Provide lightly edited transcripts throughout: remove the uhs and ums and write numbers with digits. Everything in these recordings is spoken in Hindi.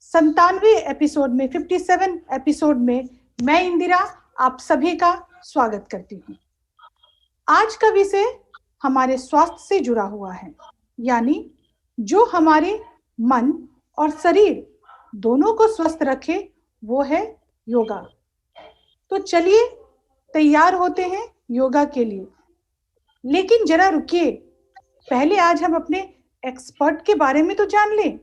97 एपिसोड में 57 एपिसोड में मैं इंदिरा आप सभी का स्वागत करती हूँ। आज का विषय हमारे स्वास्थ्य से जुड़ा हुआ है, यानी जो हमारे मन और शरीर दोनों को स्वस्थ रखे वो है योगा। तो चलिए तैयार होते हैं योगा के लिए। लेकिन जरा रुकिए, पहले आज हम अपने एक्सपर्ट के बारे में तो जान लें।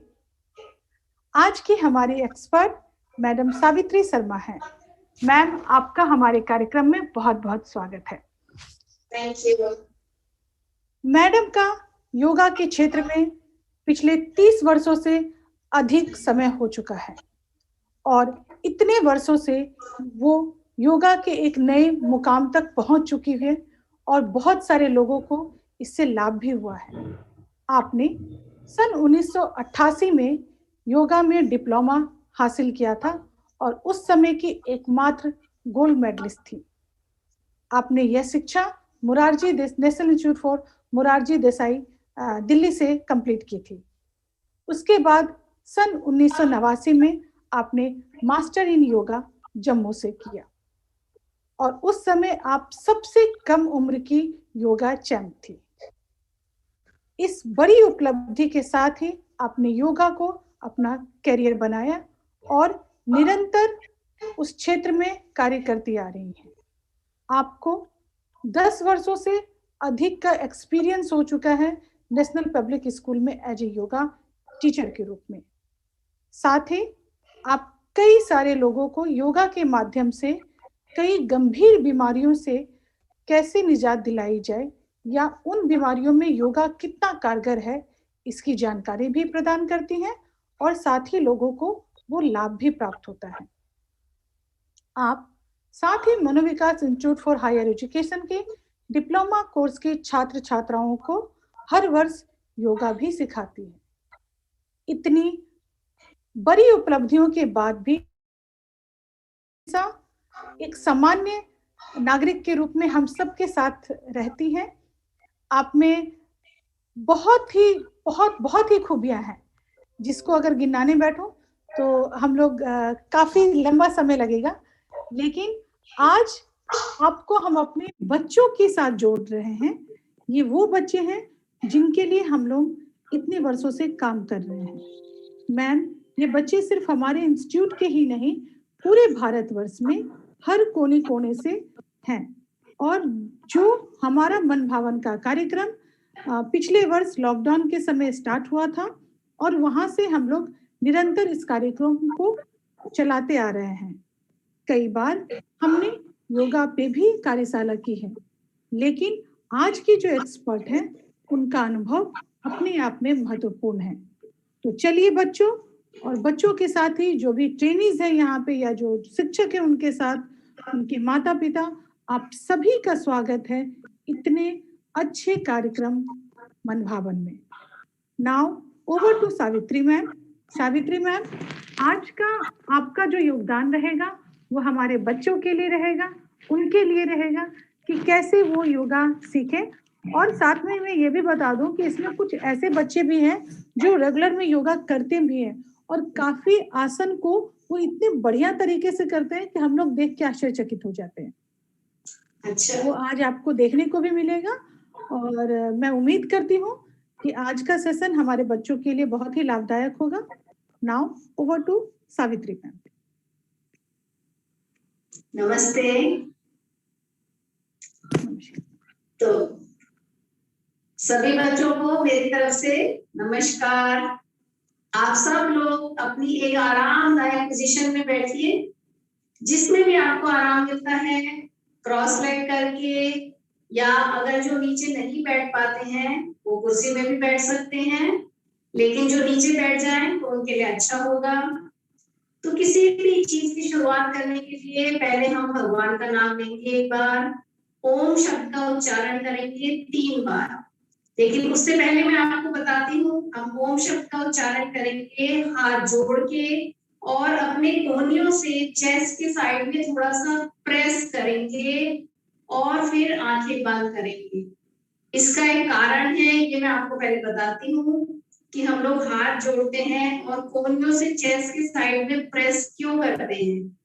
आज की हमारी एक्सपर्ट मैडम सावित्री शर्मा है। मैम, आपका हमारे कार्यक्रम में बहुत बहुत स्वागत है। Thank you. मैडम का योगा के क्षेत्र में पिछले 30 वर्षों से अधिक समय हो चुका है और इतने वर्षों से वो योगा के एक नए मुकाम तक पहुंच चुकी है और बहुत सारे लोगों को इससे लाभ भी हुआ है। आपने सन 1988 में योगा में डिप्लोमा हासिल किया था और उस समय की एकमात्र गोल्ड मेडलिस्ट थी। आपने यह शिक्षा Morarji national institute for Morarji Desai Delhi से कंप्लीट की थी। उसके बाद सन 1989 में आपने मास्टर इन योगा जम्मू से किया और उस समय आप सबसे कम उम्र की योगा चैंप थी। इस बड़ी उपलब्धि के साथ ही आपने योगा को अपना करियर बनाया और निरंतर उस क्षेत्र में कार्य करती आ रही हैं। आपको 10 वर्षों से अधिक का एक्सपीरियंस हो चुका है नेशनल पब्लिक स्कूल में एज ए योगा टीचर के रूप में। साथ ही आप कई सारे लोगों को योगा के माध्यम से कई गंभीर बीमारियों से कैसे निजात दिलाई जाए या उन बीमारियों में योगा कितना कारगर है इसकी जानकारी भी प्रदान करती हैं और साथ ही लोगों को वो लाभ भी प्राप्त होता है। आप साथ ही मनोविकास इंस्टीट्यूट फॉर हायर एजुकेशन के डिप्लोमा कोर्स के छात्र छात्राओं को हर वर्ष योगा भी सिखाती है। इतनी बड़ी उपलब्धियों के बाद भी एक सामान्य नागरिक के रूप में हम सबके साथ रहती हैं। आप में बहुत ही खूबियां हैं जिसको अगर गिनाने बैठो तो हम लोग काफी लंबा समय लगेगा। लेकिन आज आपको हम अपने बच्चों के साथ जोड़ रहे हैं। ये वो बच्चे हैं जिनके लिए हम लोग इतने वर्षों से काम कर रहे हैं। मैम, ये बच्चे सिर्फ हमारे इंस्टीट्यूट के ही नहीं, पूरे भारतवर्ष में हर कोने कोने से हैं और जो हमारा मन भावन का कार्यक्रम पिछले वर्ष लॉकडाउन के समय स्टार्ट हुआ था और वहां से हम लोग निरंतर इस कार्यक्रम को चलाते आ रहे हैं। कई बार हमने योगा पे भी कार्यशाला की है, लेकिन आज की जो एक्सपर्ट हैं उनका अनुभव अपने आप में महत्वपूर्ण है। तो चलिए बच्चों और बच्चों के साथ ही जो भी ट्रेनीज हैं यहाँ पे या जो शिक्षक हैं उनके साथ उनके माता पिता, आप सभी का स्वागत है इतने अच्छे कार्यक्रम मन भावन में। Now over to Savitri ma'am. Savitri ma'am, आज का आपका जो योगदान रहेगा वो हमारे बच्चों के लिए रहेगा, उनके लिए रहेगा कि कैसे वो योगा सीखें। और साथ में मैं ये भी बता दूं कि इसमें कुछ ऐसे बच्चे भी हैं जो रेगुलर में योगा करते भी हैं और काफी आसन को वो इतने बढ़िया तरीके से करते हैं कि हम लोग देख के आश्चर्यचकित हो जाते हैं। अच्छा, वो आज आपको देखने को भी मिलेगा और मैं उम्मीद करती हूँ कि आज का सेशन हमारे बच्चों के लिए बहुत ही लाभदायक होगा। Now over to Savitri ma'am. नमस्ते। तो सभी बच्चों को मेरी तरफ से नमस्कार। आप सब लोग अपनी एक आरामदायक पोजीशन में बैठिए, जिसमें भी आपको आराम मिलता है, क्रॉस लेग करके, या अगर जो नीचे नहीं बैठ पाते हैं वो कुर्सी में भी बैठ सकते हैं, लेकिन जो नीचे बैठ जाएं तो उनके लिए अच्छा होगा। तो किसी भी चीज की शुरुआत करने के लिए पहले हम भगवान का नाम लेंगे, एक बार ओम शब्द का उच्चारण करेंगे 3 बार। लेकिन उससे पहले मैं आपको बताती हूँ, हम ओम शब्द का उच्चारण करेंगे हाथ जोड़ के और अपने कोहनियों से चेस्ट के साइड में थोड़ा सा प्रेस करेंगे और फिर आंखें बंद करेंगे। इसका एक कारण है, ये मैं आपको पहले बताती हूँ। कि हम लोग हाथ जोड़ते हैं और कोहनियों से चेस्ट के साइड में प्रेस क्यों करते हैं।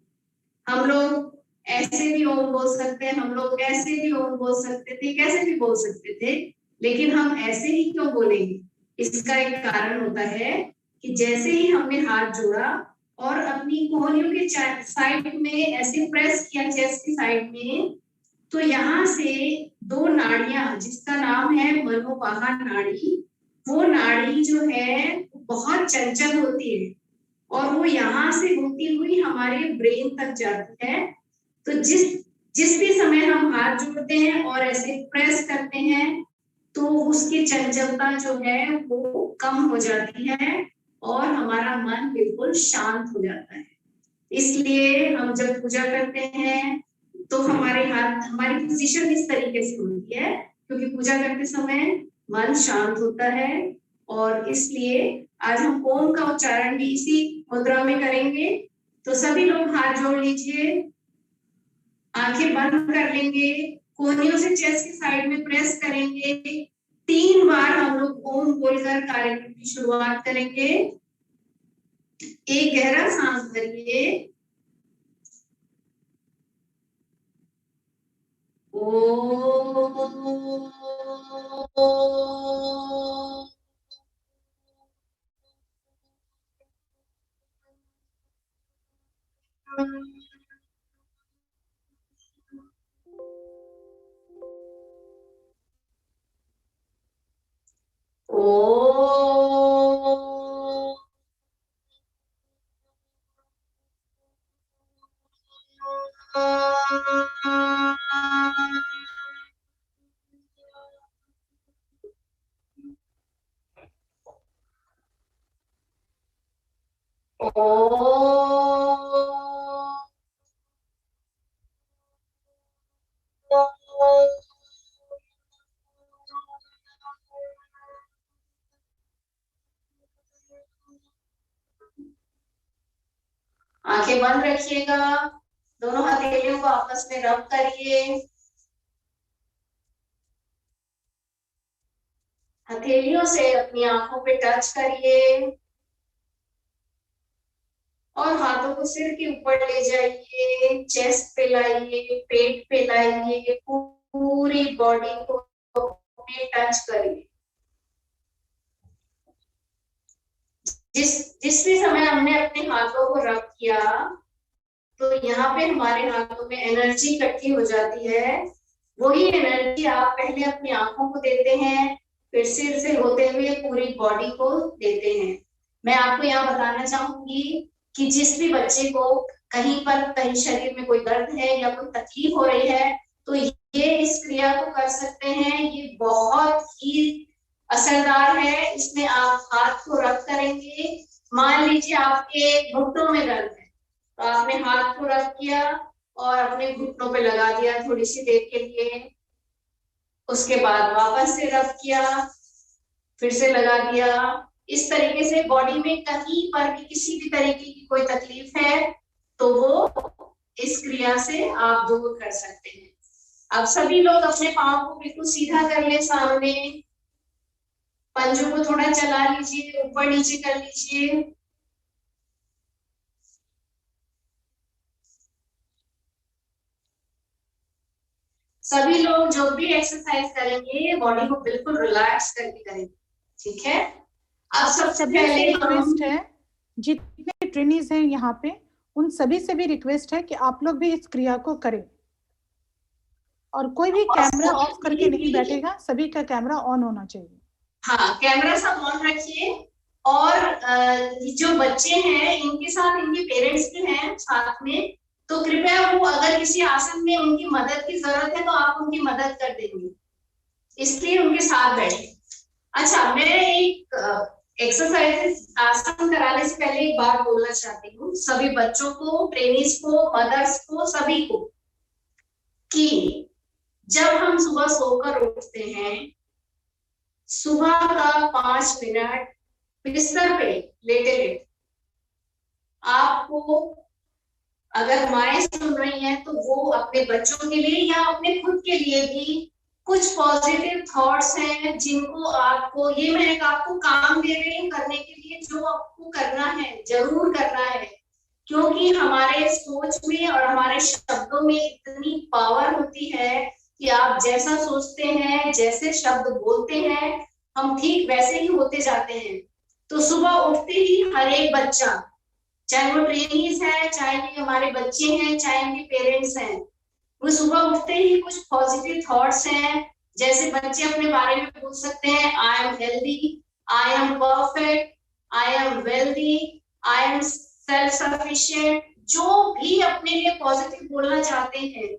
हम लोग ऐसे भी ओम बोल सकते हैं, हम लोग ऐसे भी ओम बोल सकते थे, कैसे भी बोल सकते थे, लेकिन हम ऐसे ही क्यों बोलेंगे? इसका एक कारण होता है कि जैसे ही हमने हाथ जोड़ा और अपनी कोहनियों के साइड में ऐसे प्रेस किया चेस्ट की साइड में, तो यहाँ से दो नाड़ियां जिसका नाम है मनोवाहा नाड़ी, वो नाड़ी जो है बहुत चंचल होती है और वो यहाँ से होती हुई हमारे ब्रेन तक जाती है। तो जिस भी समय हम हाथ जोड़ते हैं और ऐसे प्रेस करते हैं तो उसकी चंचलता जो है वो कम हो जाती है और हमारा मन बिल्कुल शांत हो जाता है। इसलिए हम जब पूजा करते हैं तो हमारे हाथ, हमारी पोजीशन इस तरीके से होती है क्योंकि पूजा करते समय मन शांत होता है। और इसलिए आज हम ओम का उच्चारण भी इसी मुद्रा में करेंगे। तो सभी लोग हाथ जोड़ लीजिए, आंखें बंद कर लेंगे, कोहनियों से चेस्ट की साइड में प्रेस करेंगे। 3 बार हम लोग ओम बोलकर कार्यक्रम की शुरुआत करेंगे। एक गहरा सांस भरिए, ओ आंखें बंद रखिएगा, दोनों हथेलियों को आपस में रब करिए, हथेलियों से अपनी आंखों पे टच करिए और हाथों को सिर के ऊपर ले जाइए, चेस्ट पे लाइए, पेट पे लाइए, पूरी बॉडी को टच करिए। जिस भी समय हमने अपने हाथों को रब किया तो यहाँ पे हमारे हाथों में एनर्जी इकट्ठी हो जाती है। वही एनर्जी आप पहले अपनी आंखों को देते हैं, फिर सिर से होते हुए पूरी बॉडी को देते हैं। मैं आपको यहाँ बताना चाहूंगी कि जिस भी बच्चे को कहीं शरीर में कोई दर्द है या कोई तकलीफ हो रही है तो ये इस क्रिया को कर सकते हैं। ये बहुत ही असरदार है। इसमें आप हाथ को रब करेंगे, मान लीजिए आपके घुटनों में दर्द है तो आपने हाथ को रब किया और अपने घुटनों पे लगा दिया थोड़ी सी देर के लिए, उसके बाद वापस से रब किया, फिर से लगा दिया। इस तरीके से बॉडी में कहीं पर भी किसी भी तरीके की कोई तकलीफ है तो वो इस क्रिया से आप दूर कर सकते हैं। अब सभी लोग अपने पांव को बिल्कुल सीधा कर ले सामने, पंजों को थोड़ा चला लीजिए, ऊपर नीचे कर लीजिए। सभी लोग जो भी एक्सरसाइज करेंगे बॉडी को बिल्कुल रिलैक्स करके करेंगे, ठीक है। अब सबसे पहले रिक्वेस्ट है, जितने ट्रेनीज हैं यहाँ पे उन सभी से भी रिक्वेस्ट है कि आप लोग भी इस क्रिया को करें और कोई भी कैमरा ऑफ करके नहीं बैठेगा, सभी का कैमरा ऑन होना चाहिए। हाँ, कैमरा सब ऑन रखिए। और जो बच्चे हैं इनके साथ इनके पेरेंट्स भी हैं साथ में, तो कृपया वो अगर किसी आसन में उनकी मदद की जरूरत है तो आप उनकी मदद कर देंगे, इसलिए उनके साथ बैठे। अच्छा, मैं एक एक्सरसाइज आसन कराने से पहले एक बात बोलना चाहती हूँ सभी बच्चों को, ट्रेनिंग्स को, मदर्स को, सभी को, कि जब हम सुबह सोकर उठते हैं, सुबह का 5 मिनट बिस्तर पे लेटे लेटे आपको, अगर माएं सुन रही हैं तो वो अपने बच्चों के लिए या अपने खुद के लिए भी कुछ पॉजिटिव थॉट्स हैं जिनको आपको, ये मैं आपको काम दे रही हूँ करने के लिए, जो आपको करना है, जरूर करना है, क्योंकि हमारे सोच में और हमारे शब्दों में इतनी पावर होती है कि आप जैसा सोचते हैं, जैसे शब्द बोलते हैं, हम ठीक वैसे ही होते जाते हैं। तो सुबह उठते ही हर एक बच्चा, चाहे वो ट्रेनीज है, चाहे वो हमारे बच्चे हैं, चाहे उनके पेरेंट्स हैं, वो सुबह उठते ही कुछ पॉजिटिव थॉट्स हैं। जैसे बच्चे अपने बारे में बोल सकते हैं, I am healthy, I am perfect, I am wealthy, I am self sufficient. जो भी अपने लिए पॉजिटिव बोलना चाहते हैं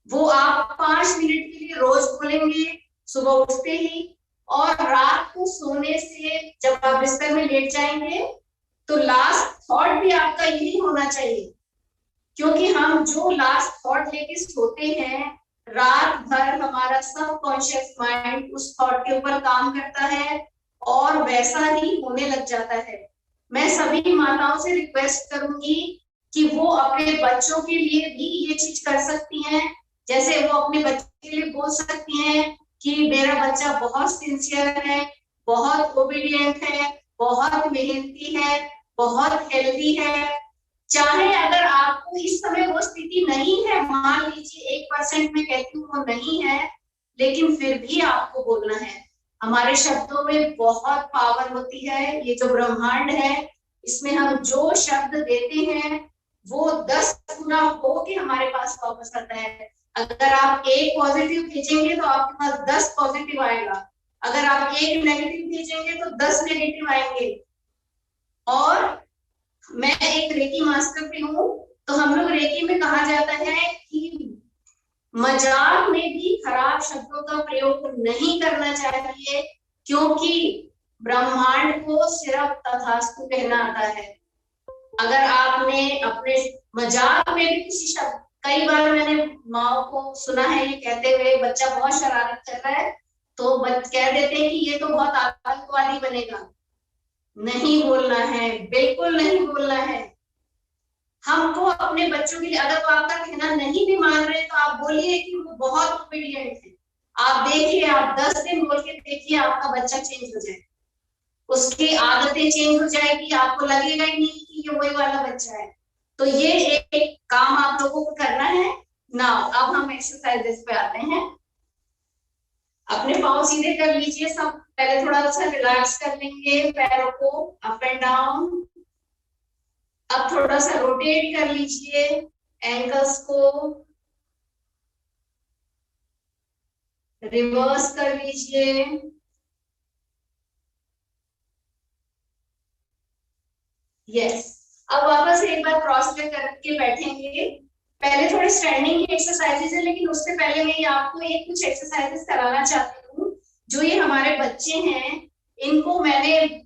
वो आप 5 मिनट के लिए रोज बोलेंगे सुबह उठते ही। और रात को सोने से जब आप बिस्तर में लेट जाएंगे तो लास्ट थॉट भी आपका यही होना चाहिए, क्योंकि हम जो लास्ट थॉट लेके सोते हैं, रात भर हमारा सबकॉन्शियस माइंड उस थॉट के ऊपर काम करता है और वैसा ही होने लग जाता है। मैं सभी माताओं से रिक्वेस्ट करूंगी कि वो अपने बच्चों के लिए भी ये चीज कर सकती हैं। जैसे वो अपने बच्चे के लिए बोल सकती हैं कि मेरा बच्चा बहुत सिंसियर है, बहुत ओबीडियंट है, बहुत मेहनती है, बहुत हेल्दी है। चाहे अगर आपको इस समय वो स्थिति नहीं है, मान लीजिए 1% में कहती हूँ वो नहीं है, लेकिन फिर भी आपको बोलना है। हमारे शब्दों में बहुत पावर होती है। ये जो ब्रह्मांड है, इसमें हम जो शब्द देते हैं वो 10 गुना होके हमारे पास वापस आता है। अगर आप एक पॉजिटिव भेजेंगे तो आपके पास 10 पॉजिटिव आएगा, अगर आप एक नेगेटिव भेजेंगे तो 10 नेगेटिव आएंगे। और मैं एक रेकी मास्टर भी हूँ, तो हम लोग रेकी में कहा जाता है कि मजाक में भी खराब शब्दों का प्रयोग नहीं करना चाहिए, क्योंकि ब्रह्मांड को सिर्फ तथास्तु कहना आता है। अगर आपने अपने मजाक में भी किसी शब्द, कई बार मैंने माओ को सुना है ये कहते हुए, बच्चा बहुत शरारत कर रहा है तो कह देते हैं कि ये तो बहुत आतंकवादी बनेगा। नहीं बोलना है, बिल्कुल नहीं बोलना है। हमको अपने बच्चों के लिए, अगर वो आपका कहना नहीं भी मान रहे तो आप बोलिए कि वो बहुत ओबीडियंट है। आप देखिए, आप 10 दिन बोल के देखिए, आपका बच्चा चेंज हो जाए, उसकी आदतें चेंज हो जाएगी, आपको लगेगा ही नहीं कि ये वही वाला बच्चा है। तो ये एक काम आप लोगों को करना है ना। अब हम एक्सरसाइजेस पे आते हैं। अपने पाँव सीधे कर लीजिए सब, पहले थोड़ा सा रिलैक्स कर लेंगे पैरों को, अप एंड डाउन। अब थोड़ा सा रोटेट कर लीजिए एंकल्स को, रिवर्स कर लीजिए। यस, अब वापस एक बार क्रॉस लेग करके बैठेंगे। पहले थोड़े स्टैंडिंग एक्सरसाइजेस है, लेकिन उससे पहले मैं आपको एक कुछ एक्सरसाइजेस कराना चाहती हूँ। जो ये हमारे बच्चे हैं, इनको मैंने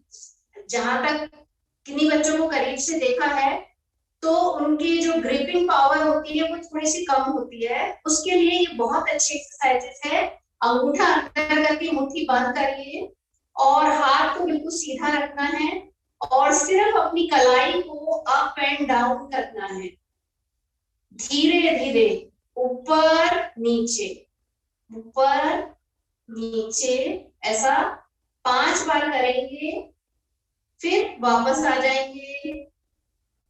जहां तक किन्हीं बच्चों को करीब से देखा है तो उनकी जो ग्रिपिंग पावर होती है वो थोड़ी सी कम होती है। उसके लिए ये बहुत अच्छी एक्सरसाइजेस है। अंगूठा अंदर करके मुट्ठी बंद करिए और हाथ को बिल्कुल सीधा रखना है और सिर्फ अपनी कलाई को अप एंड डाउन करना है, धीरे धीरे, ऊपर नीचे, ऊपर नीचे, ऐसा 5 बार करेंगे, फिर वापस आ जाएंगे।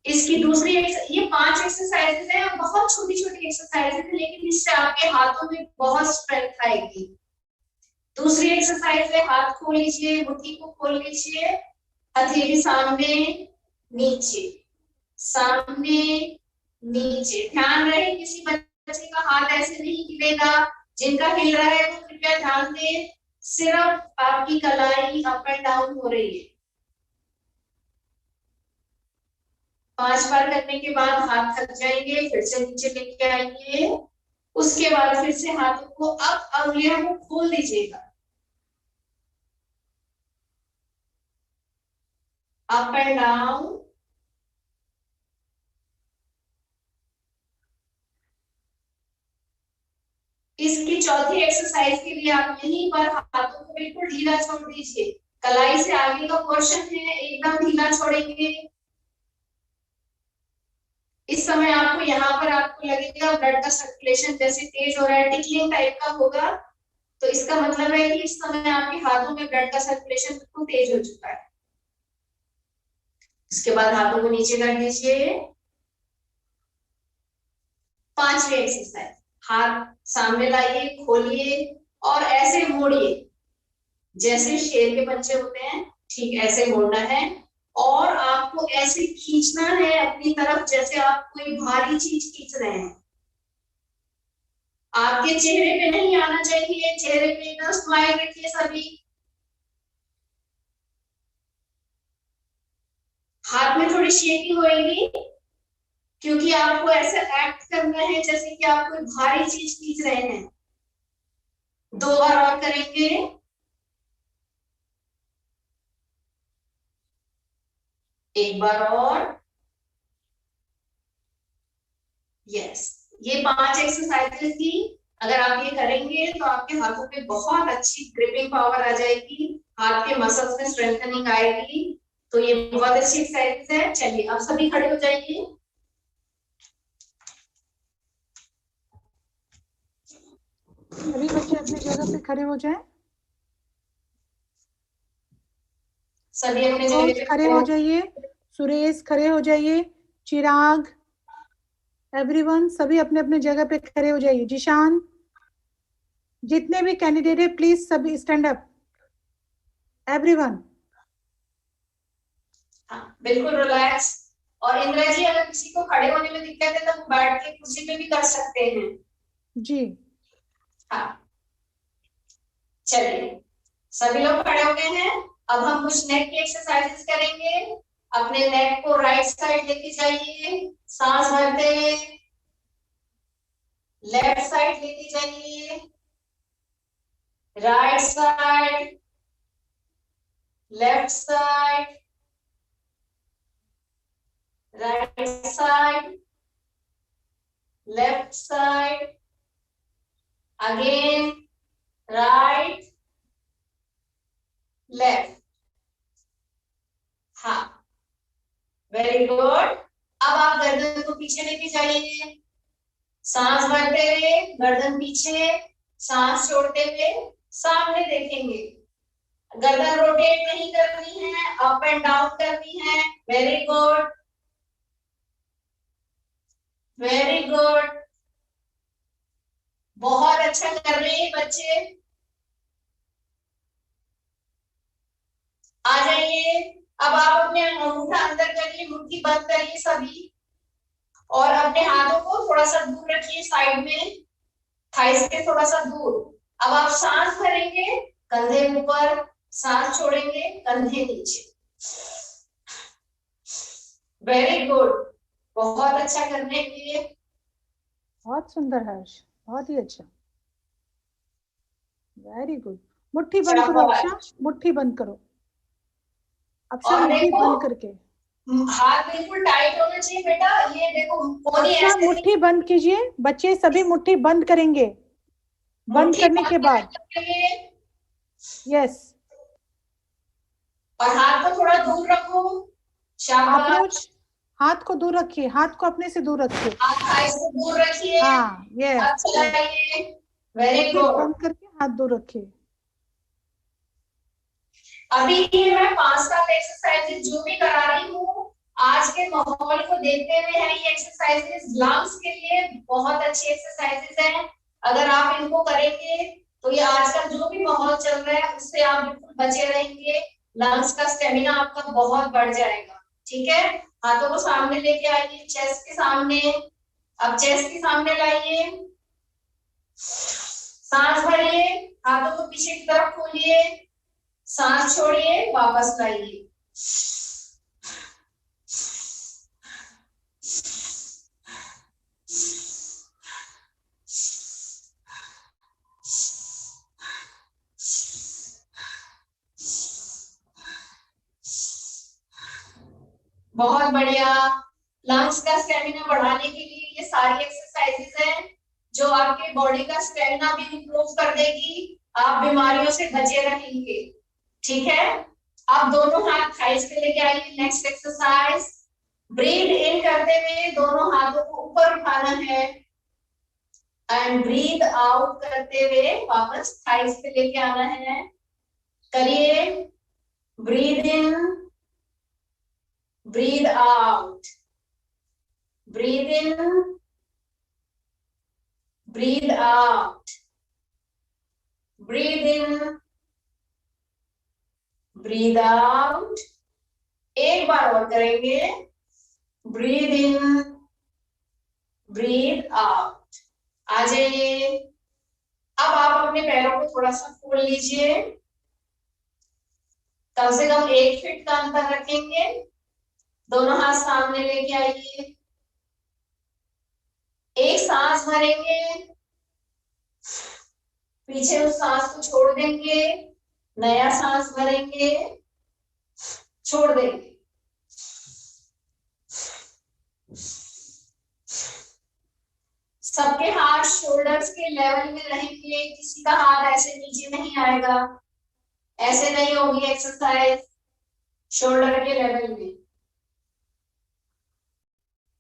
इसकी दूसरी ये 5 एक्सरसाइजेस है, बहुत छोटी छोटी एक्सरसाइजेस है, लेकिन इससे आपके हाथों में बहुत स्ट्रेंथ आएगी। दूसरी एक्सरसाइज है, हाथ खोल लीजिए, मुट्ठी को खोल लीजिए, हथेली सामने नीचे, सामने नीचे। ध्यान रहे किसी बच्चे का हाथ ऐसे नहीं हिलेगा, जिनका हिल रहा है वो कृपया ध्यान दें, सिर्फ आपकी कलाई अप एंड डाउन हो रही है। 5 बार करने के बाद हाथ थक जाएंगे, फिर से नीचे लेके आएंगे। उसके बाद फिर से हाथों को अब उंगलियों को खोल दीजिएगा, अप एंड डाउन। इसकी चौथी एक्सरसाइज के लिए आप यहीं पर हाथों को बिल्कुल ढीला छोड़ दीजिए, कलाई से आगे का पोर्शन है एकदम ढीला छोड़ेंगे। इस समय आपको यहाँ पर आपको लगेगा ब्लड का सर्कुलेशन जैसे तेज हो रहा है, टिकलिंग टाइप का होगा। तो इसका मतलब है कि इस समय आपके हाथों में ब्लड का सर्कुलेशन बिल्कुल तेज हो चुका है। इसके बाद हाथों को नीचे कर दीजिए। 5वीं एक्सरसाइज, हाथ सामने लाइए, खोलिए और ऐसे मोड़िए, जैसे शेर के पंजे होते हैं ठीक ऐसे मोड़ना है। और आपको ऐसे खींचना है अपनी तरफ जैसे आप कोई भारी चीज खींच रहे हैं। आपके चेहरे पे नहीं आना चाहिए, चेहरे पे ना स्माइल रखिए सभी। हाथ में थोड़ी शेकिंग होगी क्योंकि आपको ऐसा एक्ट करना है जैसे कि आप कोई भारी चीज खींच रहे हैं। 2 बार और करेंगे। एक बार और। यस, ये 5 एक्सरसाइजेस की अगर आप ये करेंगे तो आपके हाथों पे बहुत अच्छी ग्रिपिंग पावर आ जाएगी, हाथ के मसल्स में स्ट्रेंथनिंग आएगी। तो ये बहुत अच्छी एक्सरसाइज है। चलिए अब सभी खड़े हो जाइए। सभी बच्चे अपनी जगह पे खड़े हो जाएं। सभी अपने जगह पे खड़े हो जाइए। सुरेश खड़े हो जाइए। चिराग, एवरीवन सभी अपने अपने जगह पे खड़े हो जाइए। जिशान, जितने भी कैंडिडेट है प्लीज सभी स्टैंड अप, एवरीवन। हाँ, बिल्कुल रिलैक्स। और इंदिरा जी अगर किसी को खड़े होने में दिक्कत है तो बैठ के कुर्सी पे भी कर सकते हैं जी। हाँ, चलिए सभी लोग खड़े हो गए हैं। अब हम कुछ नेक की एक्सरसाइजेस करेंगे। अपने नेक को राइट साइड लेके जाइए, सांस भरते हुए लेफ्ट साइड लेके जाइए, right side, left side, right side, left side, again right left. हाँ, वेरी गुड। अब आप गर्दन को पीछे लेके जाइए, सांस भरते हुए गर्दन पीछे, सांस छोड़ते हुए सामने देखेंगे। गर्दन रोटेट नहीं करनी है, अप एंड डाउन करनी है। वेरी गुड, वेरी गुड, बहुत अच्छा कर रहे हैं बच्चे। आ जाइए। अब आप अपने अंगूठा अंदर करिए, मुट्ठी बंद करिए सभी, और अपने हाथों को थोड़ा सा दूर रखिए साइड में, थाइस के थोड़ा सा दूर। अब आप सांस भरेंगे कंधे ऊपर, सांस छोड़ेंगे कंधे नीचे। वेरी गुड, बहुत अच्छा करने के लिए। बहुत सुंदर हर्ष, बहुत ही अच्छा, वेरी गुड। मुट्ठी बंद करो अक्षा, मुट्ठी बंद करो अक्षा, और मुट्ठी देखो बंद करके। हाथ बिल्कुल टाइट होना चाहिए बेटा। ये देखो कोनी अक्षा ऐसे मुट्ठी बंद कीजिए, बच्चे सभी मुट्ठी बंद करेंगे। बंद करने के बाद यस, और हाथ को थोड़ा दूर रखो। शाबाश। अप्रोच, हाथ को दूर रखिए, हाथ को अपने से दूर रखिए। हाथ थाई से दूर रखिए। हाँ यस, हाथ चलाइए। वेरी मुट्ठी गुड। बंद करके हाथ दूर रखिए। अभी ये मैं 5-7 एक्सरसाइजेस जो भी करा रही हूँ आज के माहौल को देखते हुए है। ये एक्सरसाइजेस लंग्स के लिए बहुत अच्छी एक्सरसाइजेस हैं। अगर आप इनको करेंगे तो ये आजकल जो भी माहौल चल रहा है उससे आप बिल्कुल बचे रहेंगे। लंग्स का स्टेमिना आपका बहुत बढ़ जाएगा। ठीक है, हाथों को सामने लेके आइए, चेस्ट के सामने। अब चेस्ट के सामने लाइए, सांस भरिए, हाथों को पीछे की तरफ खोलिए, सांस छोड़िए, वापस लाइए। बहुत बढ़िया। लंग्स का स्टेमिना बढ़ाने के लिए ये सारी एक्सरसाइजेस हैं जो आपके बॉडी का स्टेमिना भी इंप्रूव कर देगी। आप बीमारियों से बचे रहेंगे। ठीक है, आप दोनों हाथ थाइस पे लेके आइए। नेक्स्ट एक्सरसाइज, ब्रीथ इन करते हुए दोनों हाथों को ऊपर उठाना है। एंड ब्रीद आउट करते हुए वापस थाइस पे लेके आना है। करिए, breathe in, breathe out, breathe in, breathe out, breathe in, breathe out. एक बार और करेंगे, ब्रीद इन, ब्रीद आउट। आ जाइए, अब आप अपने पैरों को थोड़ा सा खोल लीजिए, कम से कम 1 फीट का अंतर रखेंगे। दोनों हाथ सामने लेके आइए, एक सांस भरेंगे, पीछे उस सांस को छोड़ देंगे, नया सांस भरेंगे, छोड़ देंगे। सबके हाथ शोल्डर्स के लेवल में रहेंगे, किसी का हाथ ऐसे नीचे नहीं आएगा, ऐसे नहीं होगी एक्सरसाइज, शोल्डर के लेवल में।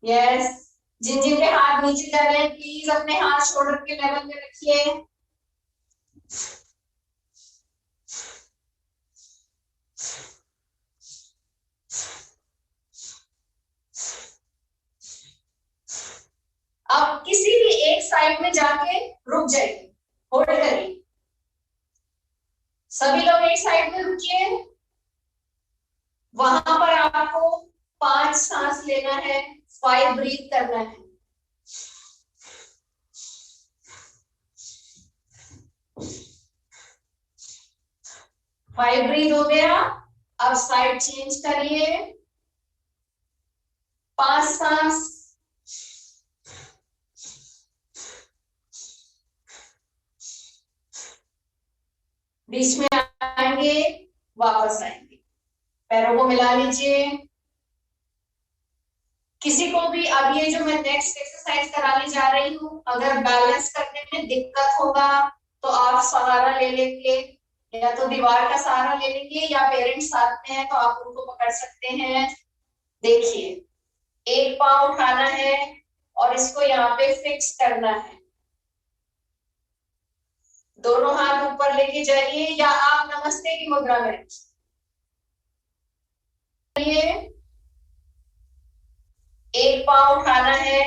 यस, जिन जिन के हाथ नीचे जा रहे हैं प्लीज अपने हाथ शोल्डर के लेवल में रखिए। अब किसी भी एक साइड में जाके रुक जाइए, होल्ड करिए। सभी लोग एक साइड में रुकिए। वहां पर आपको 5 सांस लेना है, 5 ब्रीथ करना है। फाइव ब्रीथ हो गया। अब साइड चेंज करिए, 5 सांस, बीच में आएंगे, वापस आएंगे, पैरों को मिला लीजिए। किसी को भी अब ये जो मैं नेक्स्ट एक्सरसाइज कराने जा रही हूँ, अगर बैलेंस करने में दिक्कत होगा तो आप सहारा ले लेंगे, या तो दीवार का सहारा ले लेंगे, या पेरेंट्स साथ में है तो आप उनको पकड़ सकते हैं। देखिए, एक पाँव उठाना है और इसको यहाँ पे फिक्स करना है। दोनों हाथ ऊपर लेके जाइए, या आप नमस्ते की मुद्रा में रखिए। एक पाँव उठाना है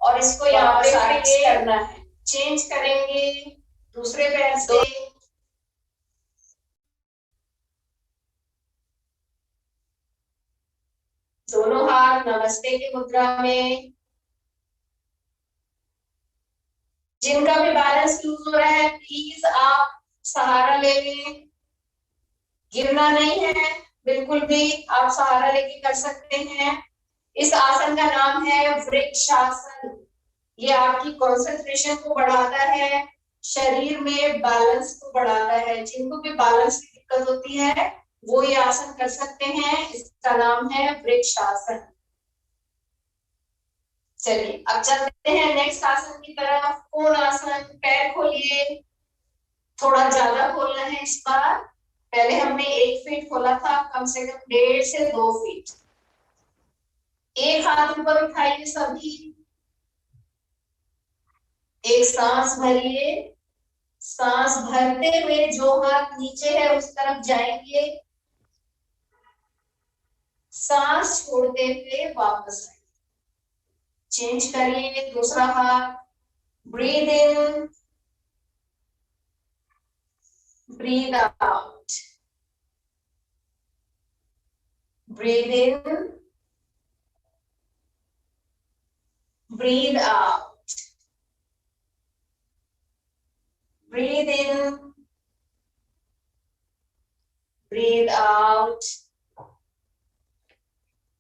और इसको यहाँ पे फिक्स करना है। चेंज करेंगे दूसरे पैर से। दोनों हाथ नमस्ते की मुद्रा में। जिनका भी बैलेंस लूज हो रहा है प्लीज आप सहारा ले लें, गिरना नहीं है बिल्कुल भी, आप सहारा लेके कर सकते हैं। इस आसन का नाम है वृक्षासन। ये आपकी कंसंट्रेशन को बढ़ाता है, शरीर में बैलेंस को बढ़ाता है। जिनको भी बैलेंस की दिक्कत होती है वो ये आसन कर सकते हैं। इसका नाम है वृक्षासन। चलिए अब चलते हैं नेक्स्ट आसन की तरफ। कोण आसन। पैर खोलिए, थोड़ा ज्यादा खोलना है इस बार। पहले हमने 1 फीट खोला था, कम से कम 1.5 से 2 फीट। एक हाथ ऊपर उठाइए सभी, एक सांस भरिए। सांस भरते हुए जो हाथ नीचे है उस तरफ जाएंगे, सांस छोड़ते हुए वापस आएंगे। चेंज करिए, दूसरा हाथ। Breathe in, breathe out, breathe in, breathe out, breathe in, breathe out,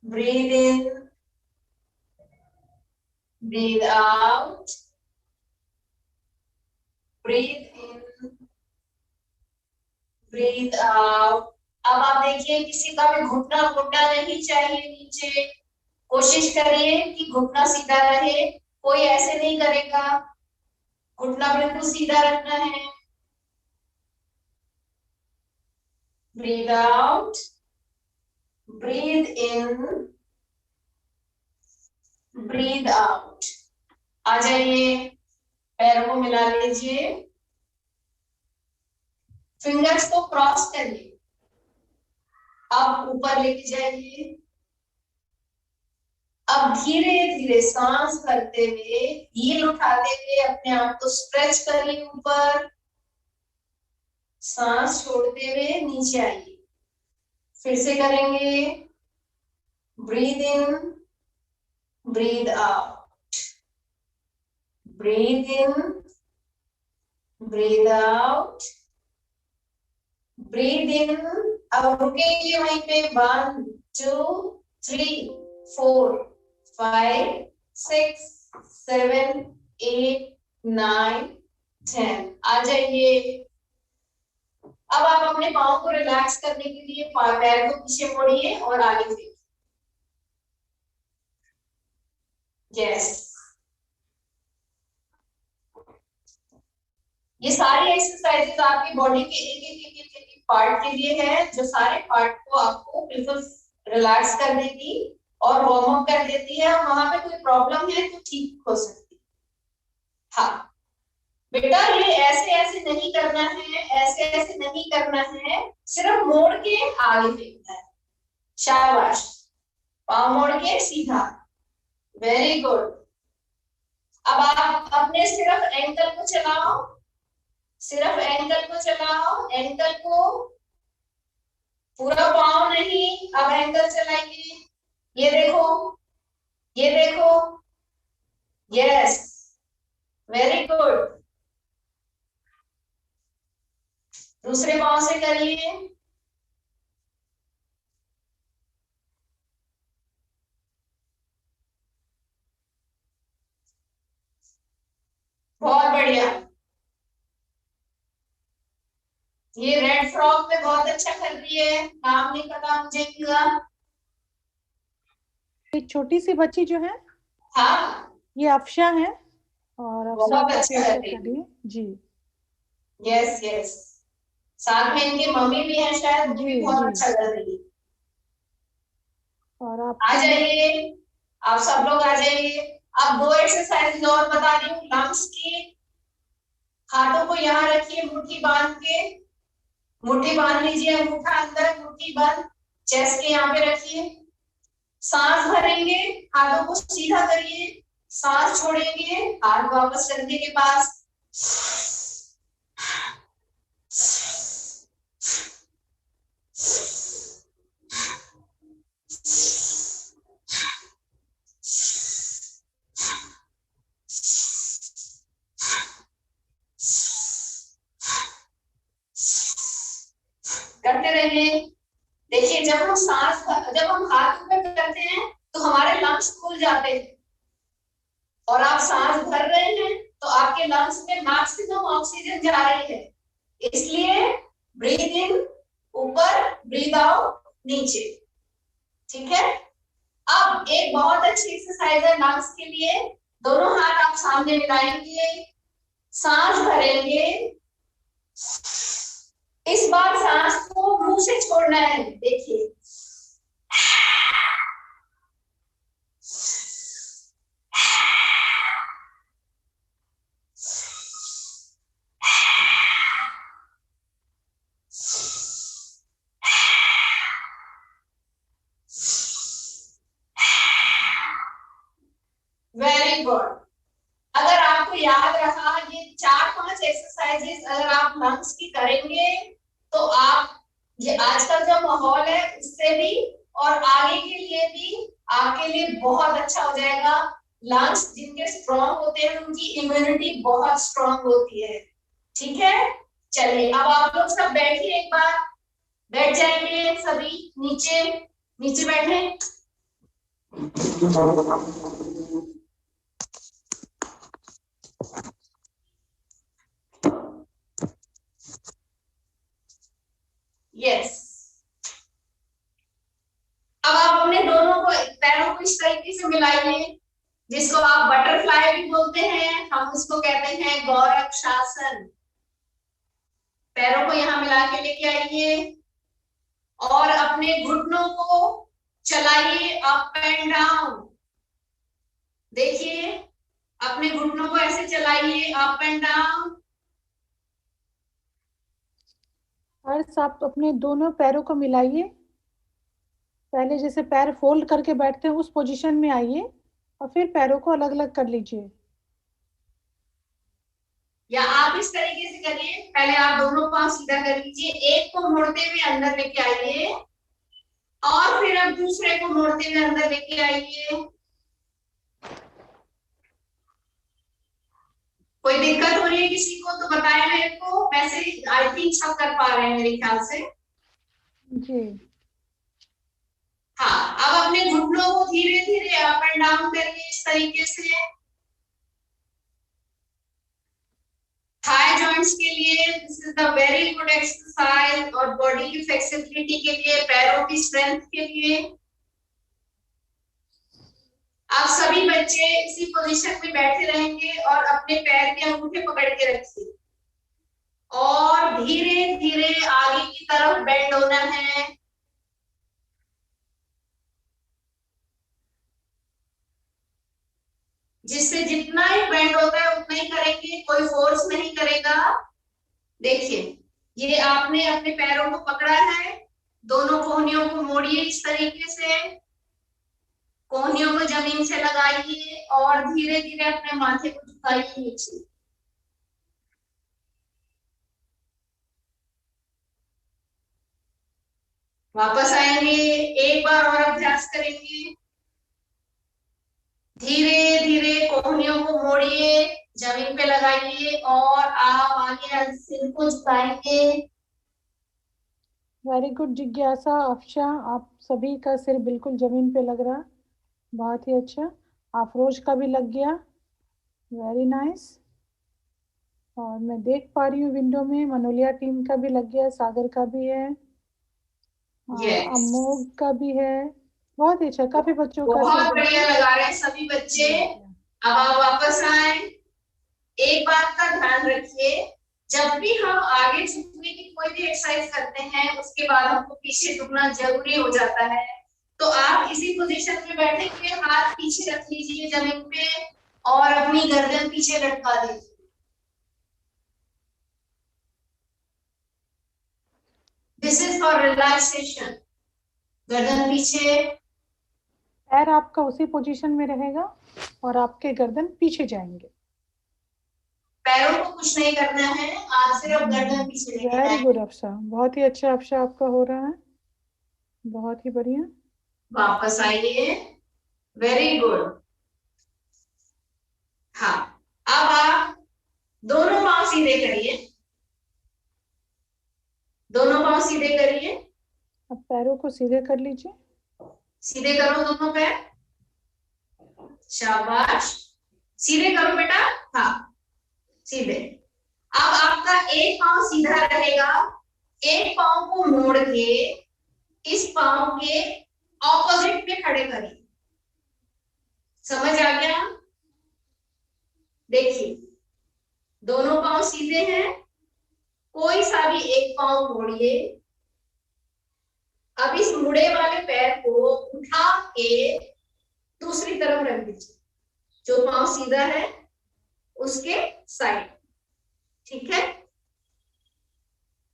breathe in, breathe out, breathe in, breathe out. अब आप देखिए, किसी का भी घुटना घुटना नहीं चाहिए नीचे। कोशिश करिए कि घुटना सीधा रहे, कोई ऐसे नहीं करेगा, घुटना बिल्कुल सीधा रखना है। Breathe out, breathe in, breathe out. आ जाइए, पैरों को मिला लीजिए, फिंगर्स को क्रॉस करिए, अब ऊपर लेके जाइए। अब धीरे धीरे सांस भरते हुए, हील उठाते हुए अपने आप को स्ट्रेच करिए ऊपर, सांस छोड़ते हुए नीचे आइए। फिर से करेंगे, breathe in, breathe out, breathe in, breathe out, breathe इन। अब रुकेंगे वहीं पे, 1 2 3 4 5 6 7 8 9 10। आ जाइए। अब आप अपने पाँव को रिलैक्स करने के लिए पैर को पीछे मोड़िए और आगे फेंकिए। यस, ये सारी एक्सरसाइजेस आपकी बॉडी के एक पार्ट के लिए है, जो सारे पार्ट को आपको बिल्कुल रिलैक्स कर देगी और वार्म अप कर देती है। वहां पे कोई प्रॉब्लम है तो ठीक हो सकती है। हाँ बेटा, ये ऐसे ऐसे नहीं करना है, ऐसे ऐसे नहीं करना है, सिर्फ मोड़ के आगे फेंकना है। शाबाश, पाँव मोड़ के सीधा, वेरी गुड। अब आप अपने सिर्फ एंकल को चलाओ, सिर्फ एंकल को चलाओ, एंकल को, पूरा पाँव नहीं, अब एंकल चलाइए। ये देखो, ये देखो, यस, वेरी गुड। दूसरे पाँव से करिए, बहुत बढ़िया। ये रेड फ्रॉक में बहुत अच्छा कर रही है, नाम नहीं पता मुझे इनका। एक छोटी सी बच्ची जो है, हाँ, ये अफशा है, और अफशा बहुत काफी अच्छा अच्छा कर कर रही है जी। यस यस, साथ में इनकी मम्मी भी है शायद, वो भी बहुत अच्छा कर रही है। और आप आ जाइए, आप सब लोग आ जाइए। आप 2 एक्सरसाइज और बता रही हूँ लंग्स की। हाथों को यहाँ रखिए, मुट्ठी बांध के, मुट्ठी बांध लीजिए, अंगूठा अंदर, मुट्ठी बंद, चेस्ट के यहाँ पे रखिए। सांस भरेंगे, हाथों को सीधा करिए, सांस छोड़ेंगे, हाथ वापस कंधे के पास। करते रहिए। देखिए, जब हम हाथ ऊपर करते हैं तो हमारे लंग्स खुल जाते हैं, और आप सांस भर रहे हैं तो आपके लंग्स में मैक्सिमम ऑक्सीजन जा रही है। इसलिए ब्रीद इन ऊपर, ब्रीद आउट नीचे, ठीक है। अब एक बहुत अच्छी एक्सरसाइज है लंग्स के लिए। दोनों हाथ आप सामने मिलाएंगे, सांस भरेंगे। इस बार सांस को मुंह से छोड़ना है, देखिए। Very good. अगर आपको याद रहा, ये 4-5 एक्सरसाइजेस अगर आप लंग्स की करेंगे तो आप, ये आजकल जो माहौल है उससे भी और आगे के लिए भी आपके लिए बहुत अच्छा हो जाएगा। लंग्स जिनके स्ट्रॉन्ग होते हैं उनकी इम्यूनिटी बहुत स्ट्रॉन्ग होती है, ठीक है। चलिए, अब आप लोग सब बैठिए, एक बार बैठ जाएंगे सभी, नीचे नीचे बैठे। यस, अब आप अपने दोनों को पैरों को इस तरीके से मिलाइए, जिसको आप बटरफ्लाई भी बोलते हैं, हम उसको कहते हैं गौरव शासन। पैरों को यहाँ मिला के लेके आइए और अपने घुटनों को चलाइए अप एंड डाउन। देखिए, अपने घुटनों को ऐसे चलाइए, अप एंड डाउन। अर्श, आप अपने दोनों पैरों को मिलाइए। पहले जैसे पैर फोल्ड करके बैठते हैं उस पोजीशन में आइए, और फिर पैरों को अलग अलग कर लीजिए। या आप इस तरीके से करिए, पहले आप दोनों पांव सीधा कर लीजिए, एक को मोड़ते हुए अंदर लेके आइए, और फिर अब दूसरे को मोड़ते हुए अंदर लेके आइए। कोई दिक्कत हो रही है किसी को तो बताया मेरे को, वैसे आई थिंक सब कर पा रहे हैं मेरे ख्याल से। जी। हाँ, अब अपने घुटनों को धीरे धीरे अप एंड डाउन करिए इस तरीके से। थाई जॉइंट्स के लिए this is the very good exercise, और बॉडी की फ्लेक्सिबिलिटी के लिए, पैरों की स्ट्रेंथ के लिए। आप सभी बच्चे इसी पोजीशन में बैठे रहेंगे और अपने पैर के अंगूठे पकड़ के रखिए, और धीरे धीरे आगे की तरफ बेंड होना है। जिससे जितना ही बेंड होता है उतना ही करेंगे, कोई फोर्स नहीं करेगा। देखिए, ये आपने अपने पैरों को पकड़ा है, दोनों कोहनियों को मोड़िए इस तरीके से, कोहनियों को जमीन से लगाइए और धीरे धीरे अपने माथे को झुकाइए नीचे। वापस आएंगे, एक बार और अभ्यास करेंगे। धीरे धीरे कोहनियों को मोड़िए, जमीन पे लगाइए, और आप आगे सिर को झुकाएंगे। वेरी गुड जिज्ञासा, अफशा, आप सभी का सिर बिल्कुल जमीन पे लग रहा। बहुत ही अच्छा। अफरोज का भी लग गया। Very nice. और मैं देख पा रही हूँ विंडो में मनोलिया टीम का भी लग गया, सागर का भी है, यस, अमोघ का भी है। बहुत ही अच्छा, काफी बच्चों का सिर बहुत बढ़िया बिल्कुल लगा रहे हैं सभी बच्चे। लग गया। अब आप वापस आए। एक बात का ध्यान रखिए, जब भी हम आगे झुकने की कोई भी एक्सरसाइज करते हैं उसके बाद हमको पीछे झुकना जरूरी हो जाता है। तो आप इसी पोजीशन में बैठे हुए हाथ पीछे रख लीजिए जमीन पे, और अपनी गर्दन पीछे लटका दीजिए। This is for relaxation. गर्दन पीछे, पैर आपका उसी पोजीशन में रहेगा और आपके गर्दन पीछे जाएंगे। पैरों को कुछ नहीं करना है, आप सिर्फ गर्दन पीछे लेके वेरी गुड जाएंगे। अफसा, बहुत ही अच्छा अफसा आपका हो रहा है, बहुत ही बढ़िया। वापस आइए, वेरी गुड। हाँ, अब आप दोनों पांव सीधे करिए, दोनों पांव सीधे करिए। अब पैरों को सीधे कर लीजिए। सीधे करो दोनों पैर, शाबाश। सीधे करो बेटा, हाँ सीधे। अब आपका एक पांव सीधा रहेगा, एक पांव को मोड़ के इस पांव के ऑपोजिट में खड़े करिए। समझ आ गया? देखिए, दोनों पांव सीधे हैं, कोई सा भी एक पांव मोड़िए। अब इस मुड़े वाले पैर को उठा के दूसरी तरफ रख दीजिए, जो पांव सीधा है उसके साइड। ठीक है?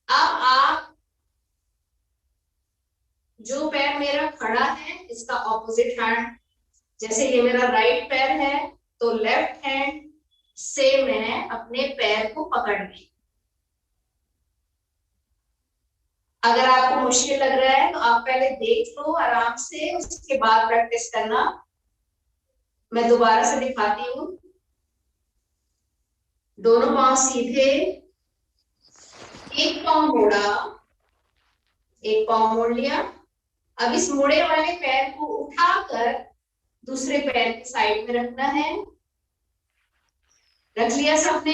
अब आप जो पैर मेरा खड़ा है इसका ऑपोजिट हैंड, जैसे ये मेरा राइट पैर है तो लेफ्ट हैंड से मैं अपने पैर को पकड़ ली। अगर आपको मुश्किल लग रहा है तो आप पहले देख लो आराम से, उसके बाद प्रैक्टिस करना। मैं दोबारा से दिखाती हूँ। दोनों पांव सीधे, एक पांव मोड़ा, एक पांव मोड़ लिया। अब इस मुड़े वाले पैर को उठाकर दूसरे पैर की साइड में रखना है। रख लिया सबने?